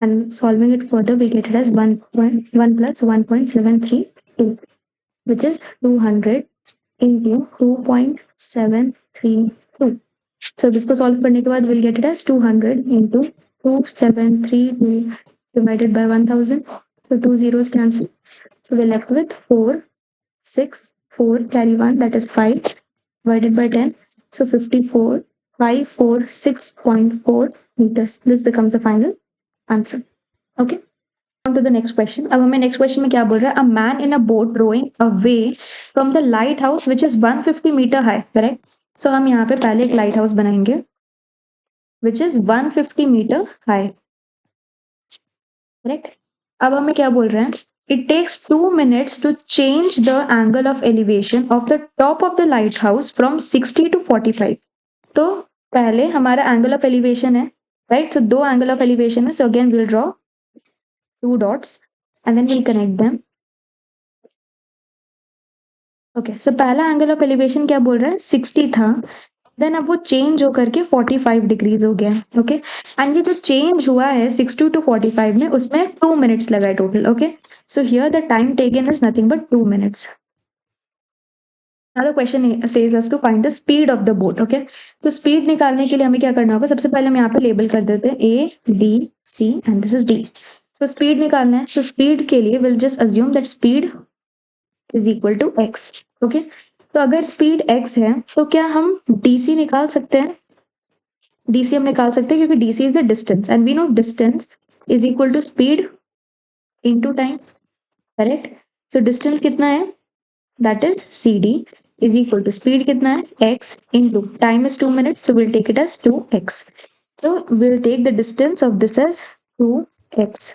and solving it further we get it as 1 plus 1.732, which is 200 into 2.732. So इसको solve करने के बाद we'll get it as 200 into 2732 divided by 1000. So 2 zeros cancel. So we're left with 4, 6, 4 carry 1, that is 5 divided by 10. So 54, 546.4 meters. This becomes the final answer. Okay. On to the next question. अब हमें next question में क्या बोल रहा है, a man in a boat rowing away from the lighthouse which is 150 meter high, correct? So हम यहाँ पे पहले एक lighthouse बनाएंगे which is 150 meter high, correct? अब हमें क्या बोल रहे हैं, it takes 2 minutes to change the angle of elevation of the top of the lighthouse from 60 to 45. तो पहले हमारा angle of elevation है, right? So दो angle of elevation है, so again we'll draw 2 dots and then we'll connect them. Okay, so पहला angle of elevation क्या बोल रहा है 60 था, देन अब वो चेंज होकर के 45 डिग्रीज हो गया, ओके? एंड ये जो चेंज हुआ है 60 to 45 में, उसमें 2 मिनट्स लगा है total, okay? So here the time taken is nothing but 2 minutes. Now the question says us to find the speed of the boat, okay? तो स्पीड निकालने के लिए हमें क्या करना होगा, सबसे पहले हम यहाँ पे लेबल कर देते हैं A B C and this is D. तो स्पीड निकालना है, तो स्पीड के लिए will just assume that speed is equal to x, okay? तो अगर स्पीड x है तो क्या हम dc निकाल सकते हैं, dc हम निकाल सकते हैं क्योंकि dc is the distance and we know distance is equal to speed into time, correct? So distance कितना है, that is cd is equal to speed कितना है x into time is 2 minutes, so will take it as 2x. तो will take the distance of this as 2x,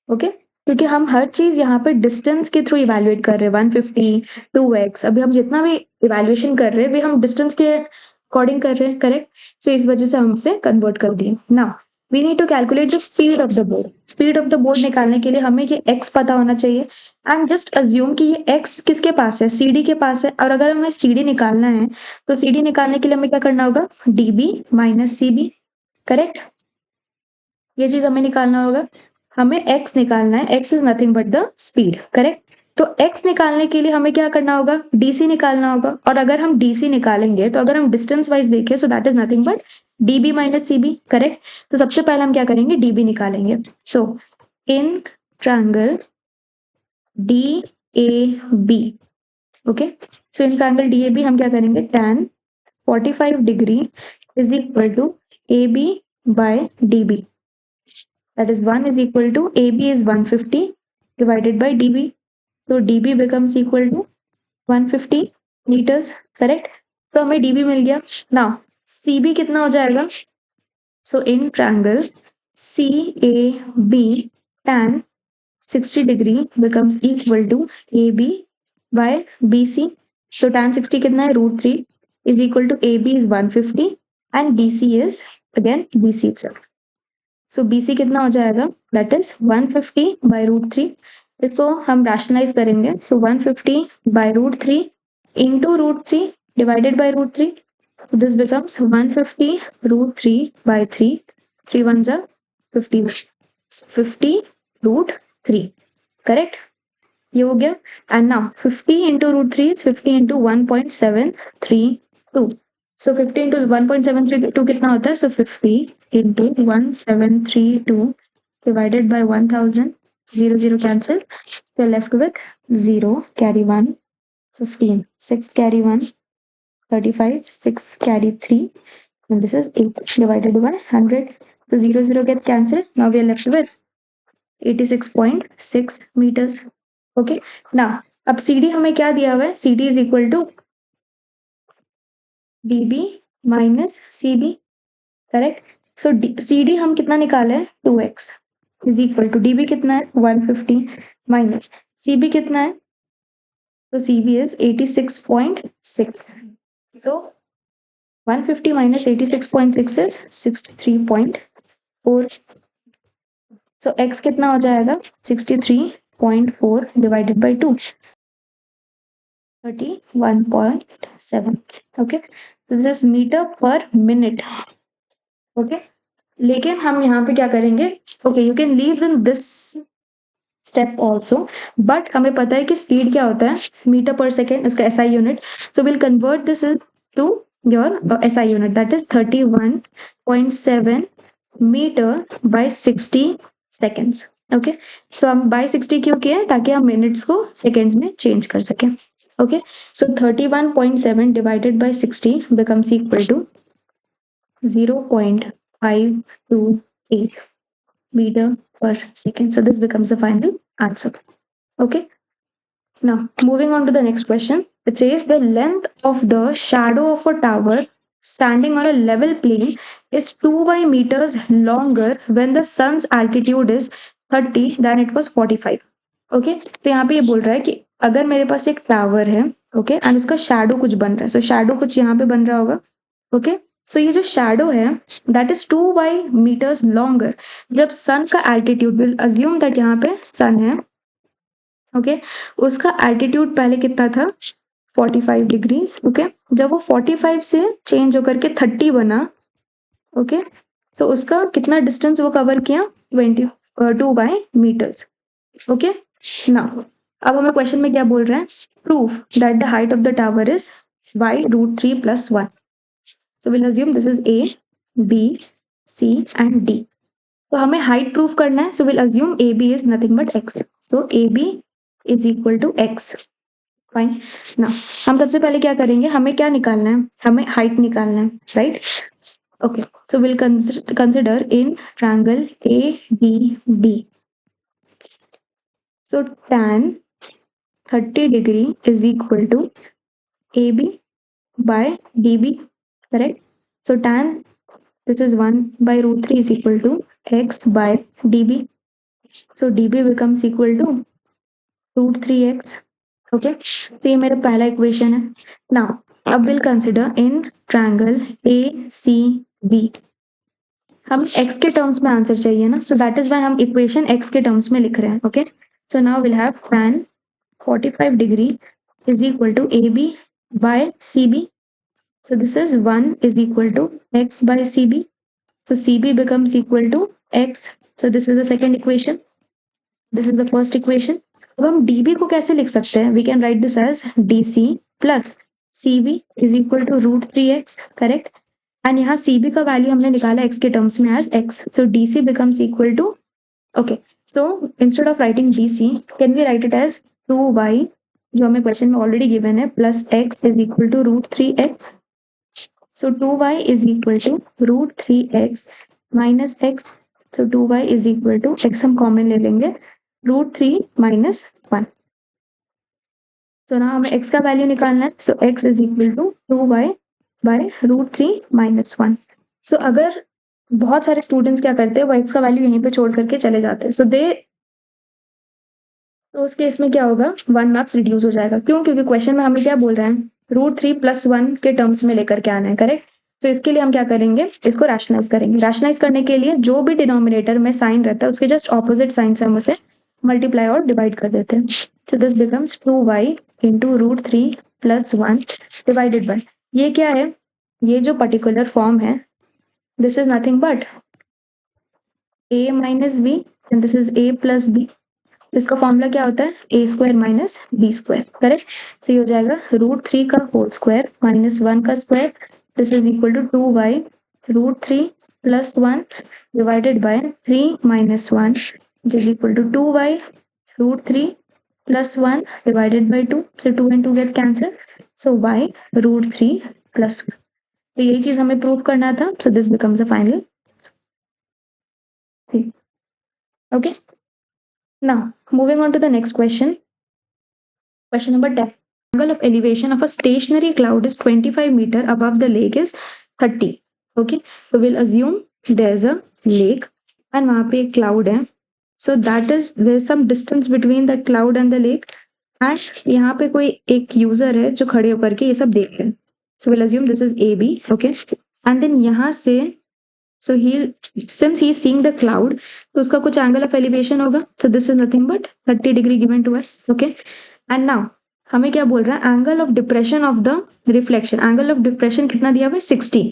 okay? क्योंकि हम हर चीज यहाँ पे डिस्टेंस के थ्रू इवेल्युएट कर रहे हैं, 150 2x, अभी हम जितना भी इवेल्युएशन कर रहे हैं वे हम डिस्टेंस के अकॉर्डिंग कर रहे हैं, करेक्ट? सो इस वजह से हम इसे कन्वर्ट कर दिए. Now we need to calculate the speed of the boat. Speed of the boat निकालने के लिए हमें ये x पता होना चाहिए एंड जस्ट अज्यूम कि ये x किसके पास है, cd के पास है. और अगर हमें cd निकालना है तो cd निकालने के लिए हमें क्या करना होगा, db माइनस cb, करेक्ट? ये चीज हमें निकालना होगा. हमें x निकालना है, x is nothing but the speed, correct? तो x निकालने के लिए हमें क्या करना होगा, dc निकालना होगा. और अगर हम dc निकालेंगे तो अगर हम डिस्टेंस वाइज देखें so that is nothing but db minus cb, correct? तो सबसे पहले हम क्या करेंगे, db निकालेंगे. So in triangle D A B. Okay, so in triangle D A B हम क्या करेंगे, tan 45 degree is equal to A B by D B. That is 1 is equal to AB is 150 divided by DB. So DB becomes equal to 150 meters, correct? तो हमें DB मिल गया. Now CB कितना हो जाएगा? So in triangle CAB tan 60 degree becomes equal to AB by BC. So tan 60 कितना है, √3 is equal to AB is 150 and BC is again BC itself. So BC कितना हो जाएगा, दैट इज 150 बाय √3. इसको हम रैशनलाइज करेंगे. So 150 by √3 into √3 divided by √3. This becomes 150 √3 by 3. 3 1s are 50. 50 √3, correct. ये हो गया. And now 50 into √3 is 50 into 1.732. So 50 into 1.732 कितना होता है, so 50 into 1732 divided by 1000. 0 0 cancel, so left with 0, carry 1, 15, 6 carry 1, 35, 6 carry 3, and this is 8 divided by 100. So 0 0 gets cancelled. Now we are left with 86.6 meters. Okay, now अब CD हमें क्या दिया हुआ है, CD is equal to DB minus CB, correct. So CD हम कितना निकाले हैं, 2x is equal to DB कितना है, 150 माइनस CB कितना है, तो CB is 86.6. So 150 minus 86.6 is 63.4. So x कितना हो जाएगा, 63.4 divided by 2, 31.7. Okay, this is metre per minute. Okay, लेकिन हम यहाँ पे क्या करेंगे, okay you can leave in this step also, but हमें पता है कि स्पीड क्या होता है, मीटर पर सेकेंड, उसका SI unit. So will convert this to your SI unit, that is 31.7 metre by 60 seconds. Okay, so हम बाय 60 क्यों किए, ताकि हम मिनट्स को सेकेंड्स में चेंज कर सकें. Okay, so 31.7 divided by 60 becomes equal to 0.528 meter per second. So this becomes the final answer. Okay. Now moving on to the next question. It says the length of the shadow of a tower standing on a level plane is 2 meters longer when the sun's altitude is 30 than it was 45. Okay, तो यहाँ पे ये बोल रहा है कि अगर मेरे पास एक टावर है, ओके, एंड उसका शैडो कुछ बन रहा है. सो शैडो कुछ यहाँ पे बन रहा होगा. ओके, सो ये जो शैडो है दैट इज 2 meters लॉन्गर जब सन का एल्टीट्यूड, विल अज्यूम दैट यहाँ पे सन है. ओके, उसका एल्टीट्यूड पहले कितना था, 45 डिग्रीज. ओके, जब वो 45 से चेंज होकर के 30 बना, ओके, तो उसका कितना डिस्टेंस वो कवर किया, 2 meters. ओके, नाउ अब हमें क्वेश्चन में क्या बोल रहे हैं, proof that the height of the tower is y √3 + 1. So we'll assume this is A, B, C and D. तो हमें हाइट प्रूफ करना है. So we'll assume AB is nothing but x. So AB is equal to x. Fine. Now हम सबसे पहले क्या करेंगे, हमें क्या निकालना है, हमें हाइट निकालना है, right? Okay. So we'll consider in triangle ADB. So tan 30 degree is equal to AB by DB. Correct. So tan, this is 1 by √3 is equal to x by dB. So dB becomes equal to √3x. Okay. So ये मेरा पहला equation है. Now अब we'll consider in triangle ACB. हम x के terms में answer चाहिए ना, so that is why हम इक्वेशन x के टर्म्स में लिख रहे हैं. Okay. So now we'll have tan 45 degree is equal to AB by CB. So this is 1 is equal to x by CB. So CB becomes equal to x. So this is the second equation. This is the first equation. अब हम DB को कैसे लिख सकते हैं? We can write this as DC plus CB is equal to √3x. Correct. And यहाँ CB का value हमने निकाला x के टर्म्स में as x. So DC becomes equal to, okay, so instead of writing BC can we write it as 2y जो हमें question में already given है plus x is equal to √3x. So 2y is equal to √3x minus x. So 2y is equal to x हम common ले लेंगे √3 minus 1. So now हमें x का value निकालना है. So x is equal to 2y by √3 minus 1. So अगर बहुत सारे स्टूडेंट्स क्या करते हैं वो x का वैल्यू यहीं पे छोड़ करके चले जाते हैं. तो उस केस में क्या होगा 1 मार्क्स रिड्यूस हो जाएगा. क्यों? क्योंकि क्वेश्चन में हमें क्या बोल रहे हैं √3 + 1 के टर्म्स में लेकर के आना है. करेक्ट. तो इसके लिए हम क्या करेंगे इसको रैशनलाइज करेंगे. रैशनलाइज करने के लिए जो भी डिनोमिनेटर में साइन रहता है उसके जस्ट ऑपोजिट साइन से हम उसे मल्टीप्लाई और डिवाइड कर देते हैं. तो दिस बिकम्स 2y इंटू √3 + 1 डिवाइडेड बाय ये क्या है ये जो पर्टिकुलर फॉर्म है this is nothing but a minus b and this is a plus b. इसका फॉर्मूला क्या होता है a² minus b². करेक्ट. तो ये हो जाएगा √3 का होल स्क्वायर माइनस 1 का square. This is equal to 2y √3 + 1 डिवाइडेड by 3 minus 1 which is equal to 2y √3 + 1 divided by 2. So 2 and 2 get cancelled. So y √3 + 1. तो यही चीज हमें प्रूव करना था. So this becomes a final. Okay. Now, moving on to the next question. Question number 10. Angle of elevation of a stationary cloud is 25 meter above the lake is 30. Okay. So we'll assume there's a lake and वहाँ पे एक cloud है. So that is there's some distance between the cloud and the lake. And यहाँ पे कोई एक user है जो खड़े होकर के ये सब देख रहे हैं. So we'll assume this is AB. Okay. And then यहाँ से so since he is seeing the cloud तो उसका कुछ angle of elevation होगा. So this is nothing but 30 degree given to us. Okay. And now हमें क्या बोल रहा है angle of depression of the reflection. Angle of depression कितना दिया हुआ है 60.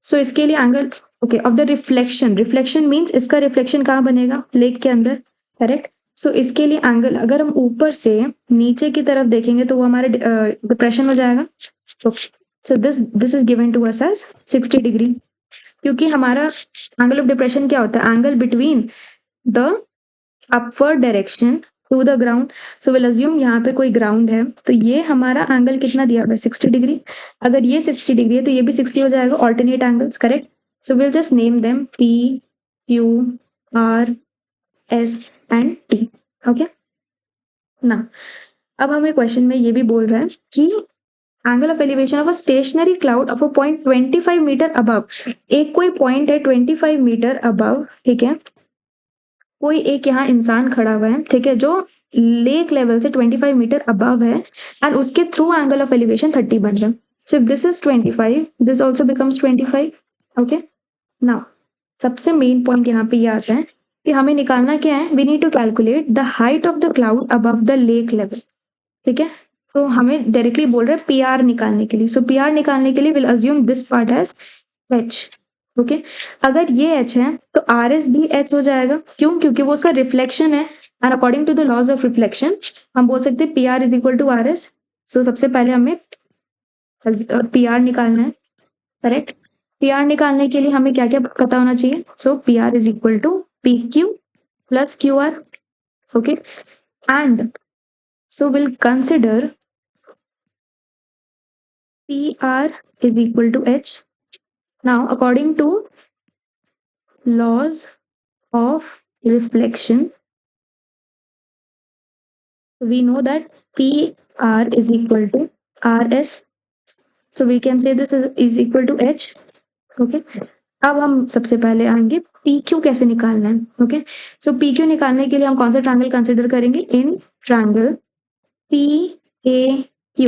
सो इसके लिए angle okay of the reflection means इसका रिफ्लेक्शन कहाँ बनेगा लेक के अंदर. करेक्ट. सो इसके लिए एंगल अगर हम ऊपर से नीचे की तरफ देखेंगे तो वो हमारे डिप्रेशन हो जाएगा. So this is given to us as 60 degree. क्योंकि हमारा एंगल ऑफ डिप्रेशन क्या होता है angle between the upward direction to the ground. So will assume यहाँ पे कोई ग्राउंड है तो ये हमारा एंगल कितना दिया हुआ है 60 डिग्री. अगर ये 60 डिग्री है तो ये भी 60 हो जाएगा. Alternate angles. Correct. So will just name them P Q R S and T. Okay. ना अब हमें क्वेश्चन में ये भी बोल रहा है कि angle of elevation of a stationary cloud of a point 25 metre above. एक कोई पॉइंट है 25 मीटर अबव. ठीक है. कोई एक यहाँ इंसान खड़ा हुआ है. ठीक है. जो लेक लेवल से 25 मीटर अबव है एंड उसके थ्रू एंगल ऑफ एलिवेशन 30 बन रहा है. सो this is 25. This also becomes 25. Okay. Now सबसे मेन पॉइंट यहाँ पे ये आता है कि हमें निकालना क्या है we need to calculate the height of the cloud above the lake level. ठीक है. तो हमें डायरेक्टली बोल रहे हैं PR निकालने के लिए. सो PR निकालने के लिए will assume this part as H. Okay. अगर ये H है तो RS भी H हो जाएगा. क्यों? क्योंकि वो उसका रिफ्लेक्शन है and according to the laws of reflection हम बोल सकते हैं PR is equal to RS. So सबसे पहले हमें PR निकालना है. करेक्ट. PR निकालने के लिए हमें क्या क्या पता होना चाहिए. So PR is equal to PQ plus QR. Okay. And so we'll consider PR is equal to H. Now according to laws of reflection we know that PR is equal to RS. So we can say this is equal to H. Okay. अब हम सबसे पहले आएंगे PQ कैसे निकालना है. Okay. सो PQ निकालने के लिए हम कौन सा ट्रायंगल कंसिडर करेंगे in triangle PAQ.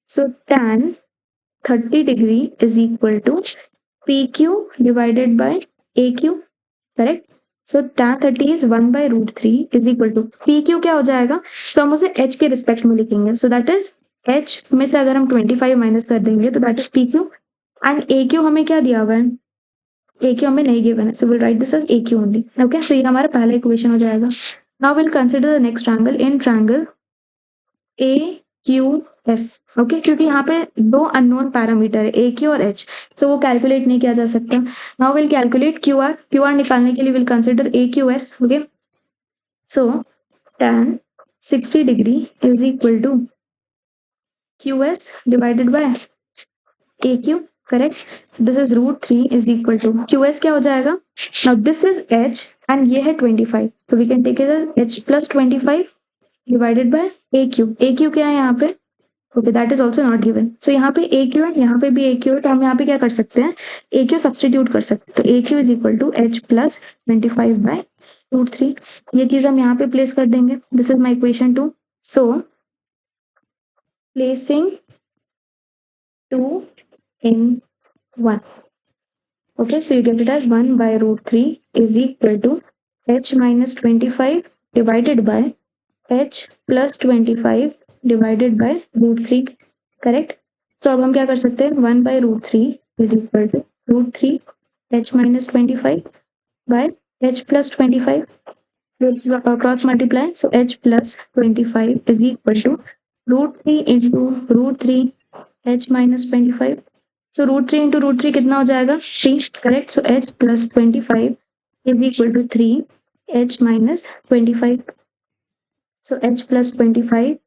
So tan 30 degree is equal to PQ divided by AQ. Correct. So tan 30 is 1 by √3 is equal to PQ क्या हो जाएगा. So हम उसे H के रिस्पेक्ट में लिखेंगे. So that is H में से अगर हम 25 माइनस कर देंगे तो that is PQ. And AQ हमें क्या दिया हुआ है AQ हमें नहीं गिवन है. So we'll write this as AQ only. Okay. So ये हमारा पहला इक्वेशन हो जाएगा. Now we'll consider the next triangle in triangle AQS. Okay. क्योंकि यहाँ पे दो अननोन पैरामीटर है AQ और H. सो वो कैलकुलेट नहीं किया जा सकता. Now will calculate QR. QR निकालने के लिए will consider AQS. Okay. So tan 60 degree is equal to QS divided by AQ, correct? So this is √3 is equal to QS क्या हो जाएगा? Now this is H and ये है 25. So we can take it as H plus 25 divided by AQ. AQ क्या है यहाँ पे? Okay, that is also not given. So यहाँ पे AQ है, यहाँ पे भी AQ है, तो हम यहाँ पे क्या कर सकते हैं? AQ सब्सटीट्यूट कर सकते हैं. तो AQ is equal to H plus 25 by √3. ये चीज हम यहाँ पे प्लेस कर देंगे. This is my equation 2. So placing 2 in 1. Okay, so you get it as 1 by √3 is equal to H minus 25 divided by H plus 25 divided by √3, correct? So अब हम क्या कर सकते हैं? 1 by √3 is equal to √3 H minus 25 by H plus 25. Cross multiply, so H plus 25 is equal to √3 into √3 H minus 25. So √3 into √3 कितना हो जाएगा? 3, correct? So H plus 25 is equal to 3 H minus 25. So H plus 25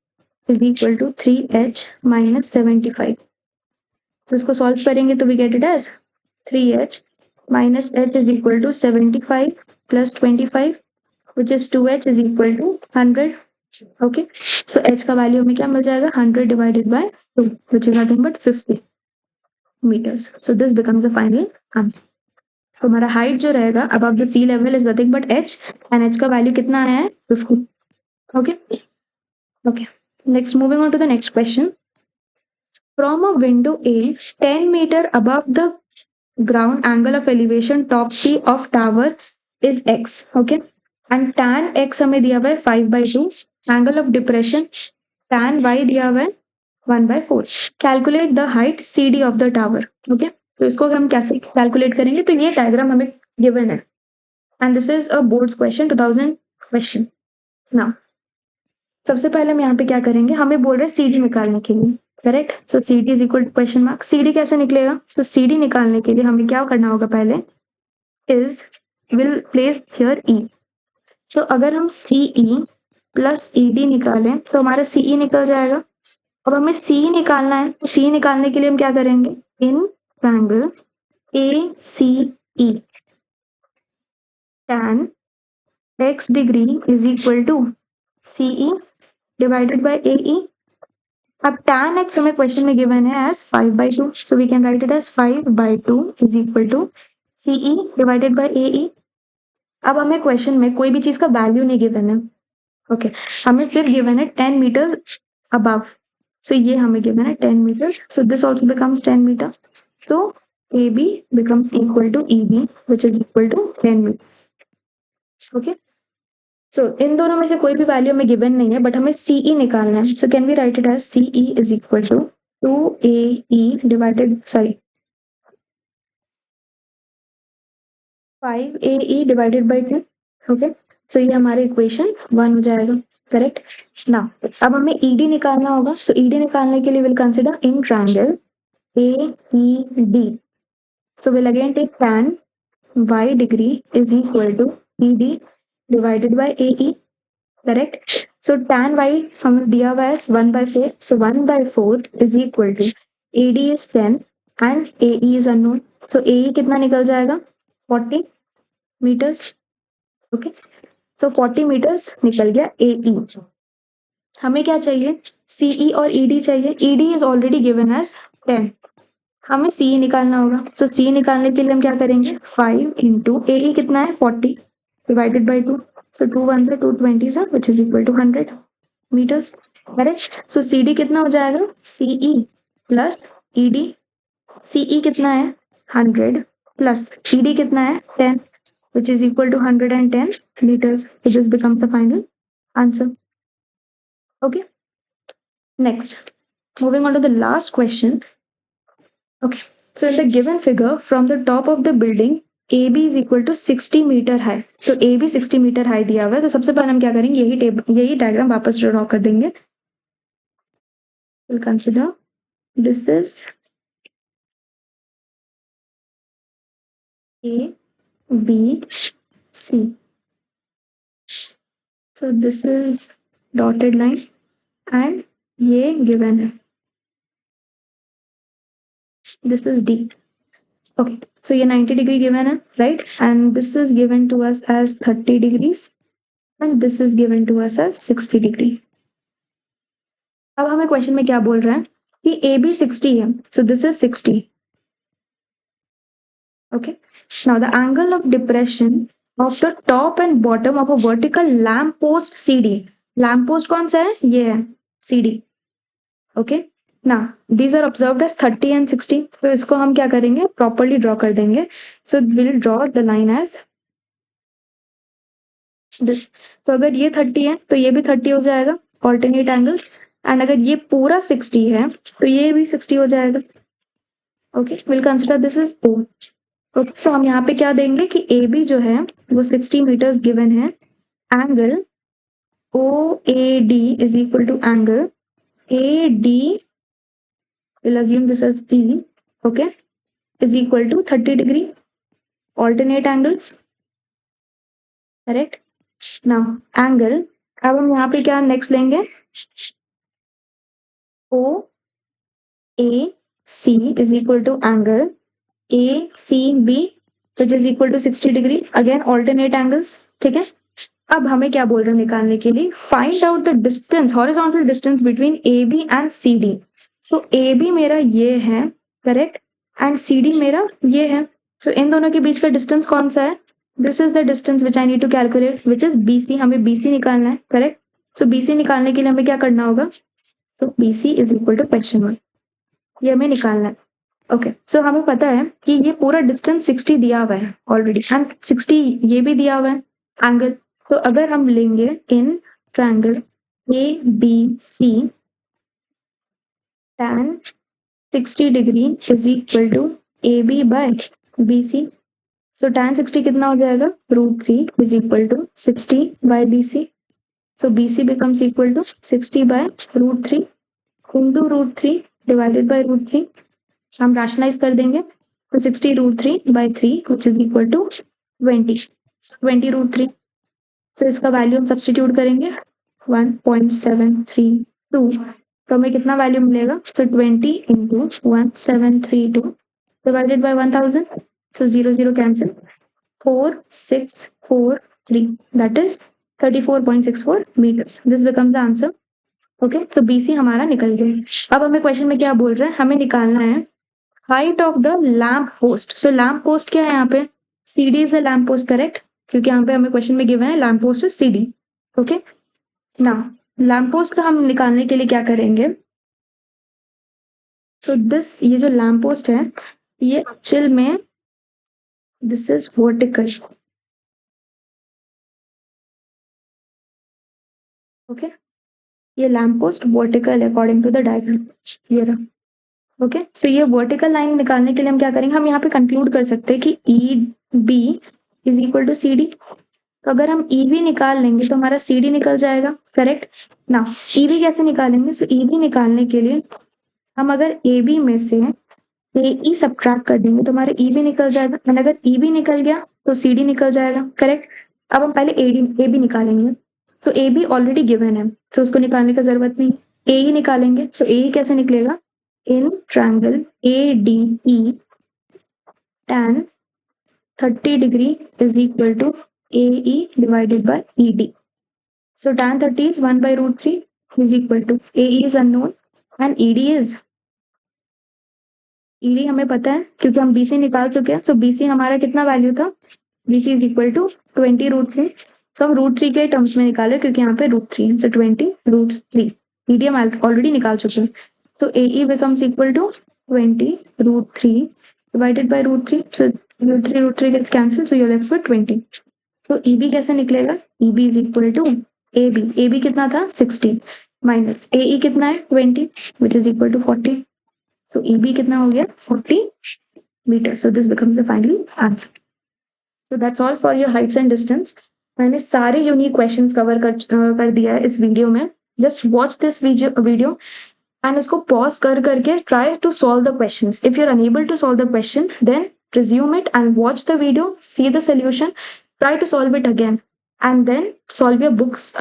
is equal to 3H minus 75. So इसको solve करेंगे तो we get it as 3H minus H is equal to 75 plus 25, which is 2H is equal to 100. Okay, so H का value हमें क्या मिल जाएगा? 100 divided by 2, which is nothing but 50 meters. So this becomes the final answer. So हमारा height जो रहेगा above the sea level is nothing but H, and H का value कितना आया है? 50. Okay. Okay. Next, moving on to the next question. From a window A, 10 meter above the ground, angle of elevation top P of tower is X. Okay. And tan X हमें दिया हुआ है 5/2. Angle of depression tan Y दिया हुआ है 1/4. Calculate the height CD of the tower. Okay. तो इसको हम कैसे कैलकुलेट करेंगे? तो ये डायग्राम हमें गिवन है. And this is a boards question, 2000 question. Now, सबसे पहले हम यहाँ पे क्या करेंगे? हमें बोल रहे हैं CD निकालने के लिए, correct? So CD is equal to question mark. CD कैसे निकलेगा? सो CD निकालने के लिए हमें क्या करना होगा? पहले is will place here E. सो अगर हम CE प्लस ED निकालें तो हमारा CE निकल जाएगा. अब हमें CE निकालना है, तो CE निकालने के लिए हम क्या करेंगे? In triangle ACE tan X degree is equal to CE divided by AE. अब tan x हमें क्वेश्चन में गिवन है as 5/2, so we can write it as 5/2 is equal to CE divided by AE. अब हमें question में कोई भी चीज का वैल्यू नहीं गिवन है. ओके, हमें फिर गिवन है 10 मीटर्स अबव. सो ये हमें गिवन है 10 metres. So this also becomes 10 metre. So AB becomes equal to EB, which is equal to 10 meters. Okay, so इन दोनों में से कोई भी वैल्यू हमें गिवन नहीं है, बट हमें CE निकालना है. So can we write it as CE is equal to 2AE divided 5AE divided by 2. Okay, so ये हमारे इक्वेशन 1 हो जाएगा, करेक्ट? ना अब हमें ED निकालना होगा. सो ED निकालने के लिए will consider in triangle AED. So will again take tan Y degree is equal to ED divided by AE. Correct? So tan y हमें दिया हुआ है 1/4. सो 1/4 is equal to AD is 10 and AE is unknown. So AE कितना निकल जाएगा? 40 metres. Okay, सो 40 metres निकल गया AE. हमें क्या चाहिए? CE और ED चाहिए. ED is already given as 10. हमें CE निकालना होगा. सो CE निकालने के लिए हम क्या करेंगे? 5 इंटू AE कितना है? 40 divided by 2. So 2 1s are 2 20s are, which is equal to 100 meters. Correct? So CD कितना हो जाएगा? CE plus ED. CE कितना है? 100 प्लस ED कितना है? 10, which is equal to 110 meters. So this becomes the final answer. Okay. Next, moving on to the last question. Okay. So in the given figure, from the top of the building, AB is equal to 60 metre high. तो AB 60 metre high दिया हुआ है. तो सबसे पहले हम क्या करेंगे? यही डायग्राम वापस ड्रॉ कर देंगे. We'll consider this is A, B, C. So this is dotted line and ये given है. This is D. Okay, so ये 90 degree given है, right? And this is given to us as 30 degrees and this is given to us as 60 degree. अब हमें question में क्या बोल रहा है कि AB 60 है, so this is 60. Okay, now the angle of depression of the top and bottom of a vertical lamp post CD. Lamp post कौन सा है? ये है CD. Okay, now these are observed as 30 and 60. तो इसको हम क्या करेंगे? Properly draw कर देंगे. So we'll draw the line as this. तो अगर ये 30 है तो ये भी 30 हो जाएगा, alternate angles. And अगर ये पूरा 60 है तो ये भी 60 हो जाएगा. Okay, we'll consider this as O. Okay, so हम यहाँ पे क्या देंगे कि ए बी जो है वो 60 मीटर्स गिवन है. Angle O A D is equal to angle A D, will assume this as E, okay, is equal to 30 degree. Alternate angles, correct. Now angle, अब हम यहाँ पे क्या नेक्स्ट लेंगे? O A C is equal to angle ACB which is equal to 60 degree. Again alternate angles. ठीक है. अब हमें क्या बोल रहे हैं निकालने के लिए? Find out the distance, horizontal distance between AB and CD. So AB मेरा ये है, correct, and CD मेरा ये है. So इन दोनों के बीच का distance कौन सा है? This is the distance which I need to calculate, which is BC. हमें BC निकालना है, correct. So BC निकालने के लिए हमें क्या करना होगा? So BC is equal to question mark. ये हमें निकालना है. ओके, सो हमें पता है कि ये पूरा डिस्टेंस 60 दिया हुआ है ऑलरेडी एंड 60 ये भी दिया हुआ है एंगल. तो अगर हम लेंगे in triangle A B C, tan 60 degree is equal to A B by B C. So tan 60 कितना हो जाएगा? √3 is equal to 60 by B C. सो B C becomes equal to 60 by √3 into √3 divided by √3. हम rationalise कर देंगे तो 60 √3 by 3 which is equal to 20 √3. सो इसका value हम सब्सटीट्यूट करेंगे 1.732. तो हमें कितना वैल्यू मिलेगा? सो 20 into 1732 divided by 1000. So 0 0 cancel. 4643 that is 34.64 meters. This becomes the answer. Okay, so BC हमारा निकल गया. अब हमें क्वेश्चन में क्या बोल रहे हैं? हमें निकालना है height of the lamp post. So lamp post क्या है यहाँ पे? CD is the lamp post, correct, क्योंकि यहाँ पे हमें क्वेश्चन में गिवन है lamp post is CD. Okay, now lamp post का हम निकालने के लिए क्या करेंगे? सो दिस, ये जो लैम्प पोस्ट है ये एक्चुअल में दिस इज वर्टिकल. ओके, ये लैम्प पोस्ट वर्टिकल है अकॉर्डिंग टू द डायग्राम. ये रहा. ओके, सो ये वर्टिकल लाइन निकालने के लिए हम क्या करेंगे? हम यहाँ पे कंक्लूड कर सकते हैं कि EB is equal to CD. तो अगर हम EB निकाल लेंगे तो हमारा CD निकल जाएगा, करेक्ट. ना EB कैसे निकालेंगे? सो EB निकालने के लिए हम अगर AB में से AE सब्ट्रैक्ट कर देंगे तो हमारा EB निकल जाएगा. एंड अगर EB निकल गया तो CD निकल जाएगा, करेक्ट. अब हम पहले AB निकालेंगे. सो AB ऑलरेडी गिवन है तो उसको निकालने की जरूरत नहीं. AE निकालेंगे. सो AE कैसे निकलेगा? In triangle ADE, tan 30 degree is equal to AE divided by ED. So tan 30 is 1 by √3 is equal to AE is unknown and ED हमें पता है क्योंकि हम BC निकाल चुके हैं. सो BC हमारा कितना वैल्यू था? BC is equal to 20 √3. तो हम √3 के टर्म्स में निकाले क्योंकि यहाँ पे √3 है. सो 20 √3. ED हम ऑलरेडी निकाल चुके हैं. So AE becomes equal to 20 √3 divided by √3. So √3 gets cancelled. So you're left with 20. So EB कैसे निकलेगा? EB is equal to AB. AB कितना था? 60 minus AE कितना है? 20 which is equal to 40. So EB कितना हो गया? 40 meters. So this becomes the final answer. So that's all for your heights and distance. मैंने सारे यूनिक क्वेश्चंस कवर कर दिया है इस वीडियो में. Just watch this video and उसको pause करके try to solve the questions. If you're unable to solve the question, then resume it and watch the video, see the solution, try to solve it again. and then solve your books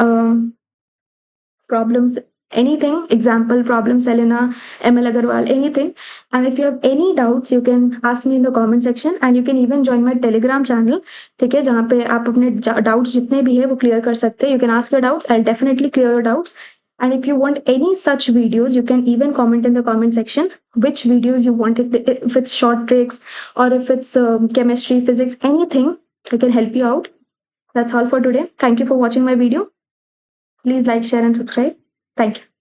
problems, anything, example problem, Selena, ML Agarwal, anything. And if you have any doubts, you can ask me in the comment section, and you can even join my Telegram channel, ठीक है, जहाँ पे आप अपने doubts जितने भी है वो clear कर सकते हैं. You can ask your doubts, I'll definitely clear your doubts. And if you want any such videos, you can even comment in the comment section which videos you want, if it's short tricks or if it's chemistry, physics, anything, I can help you out. That's all for today. Thank you for watching my video. Please like, share, and subscribe. Thank you.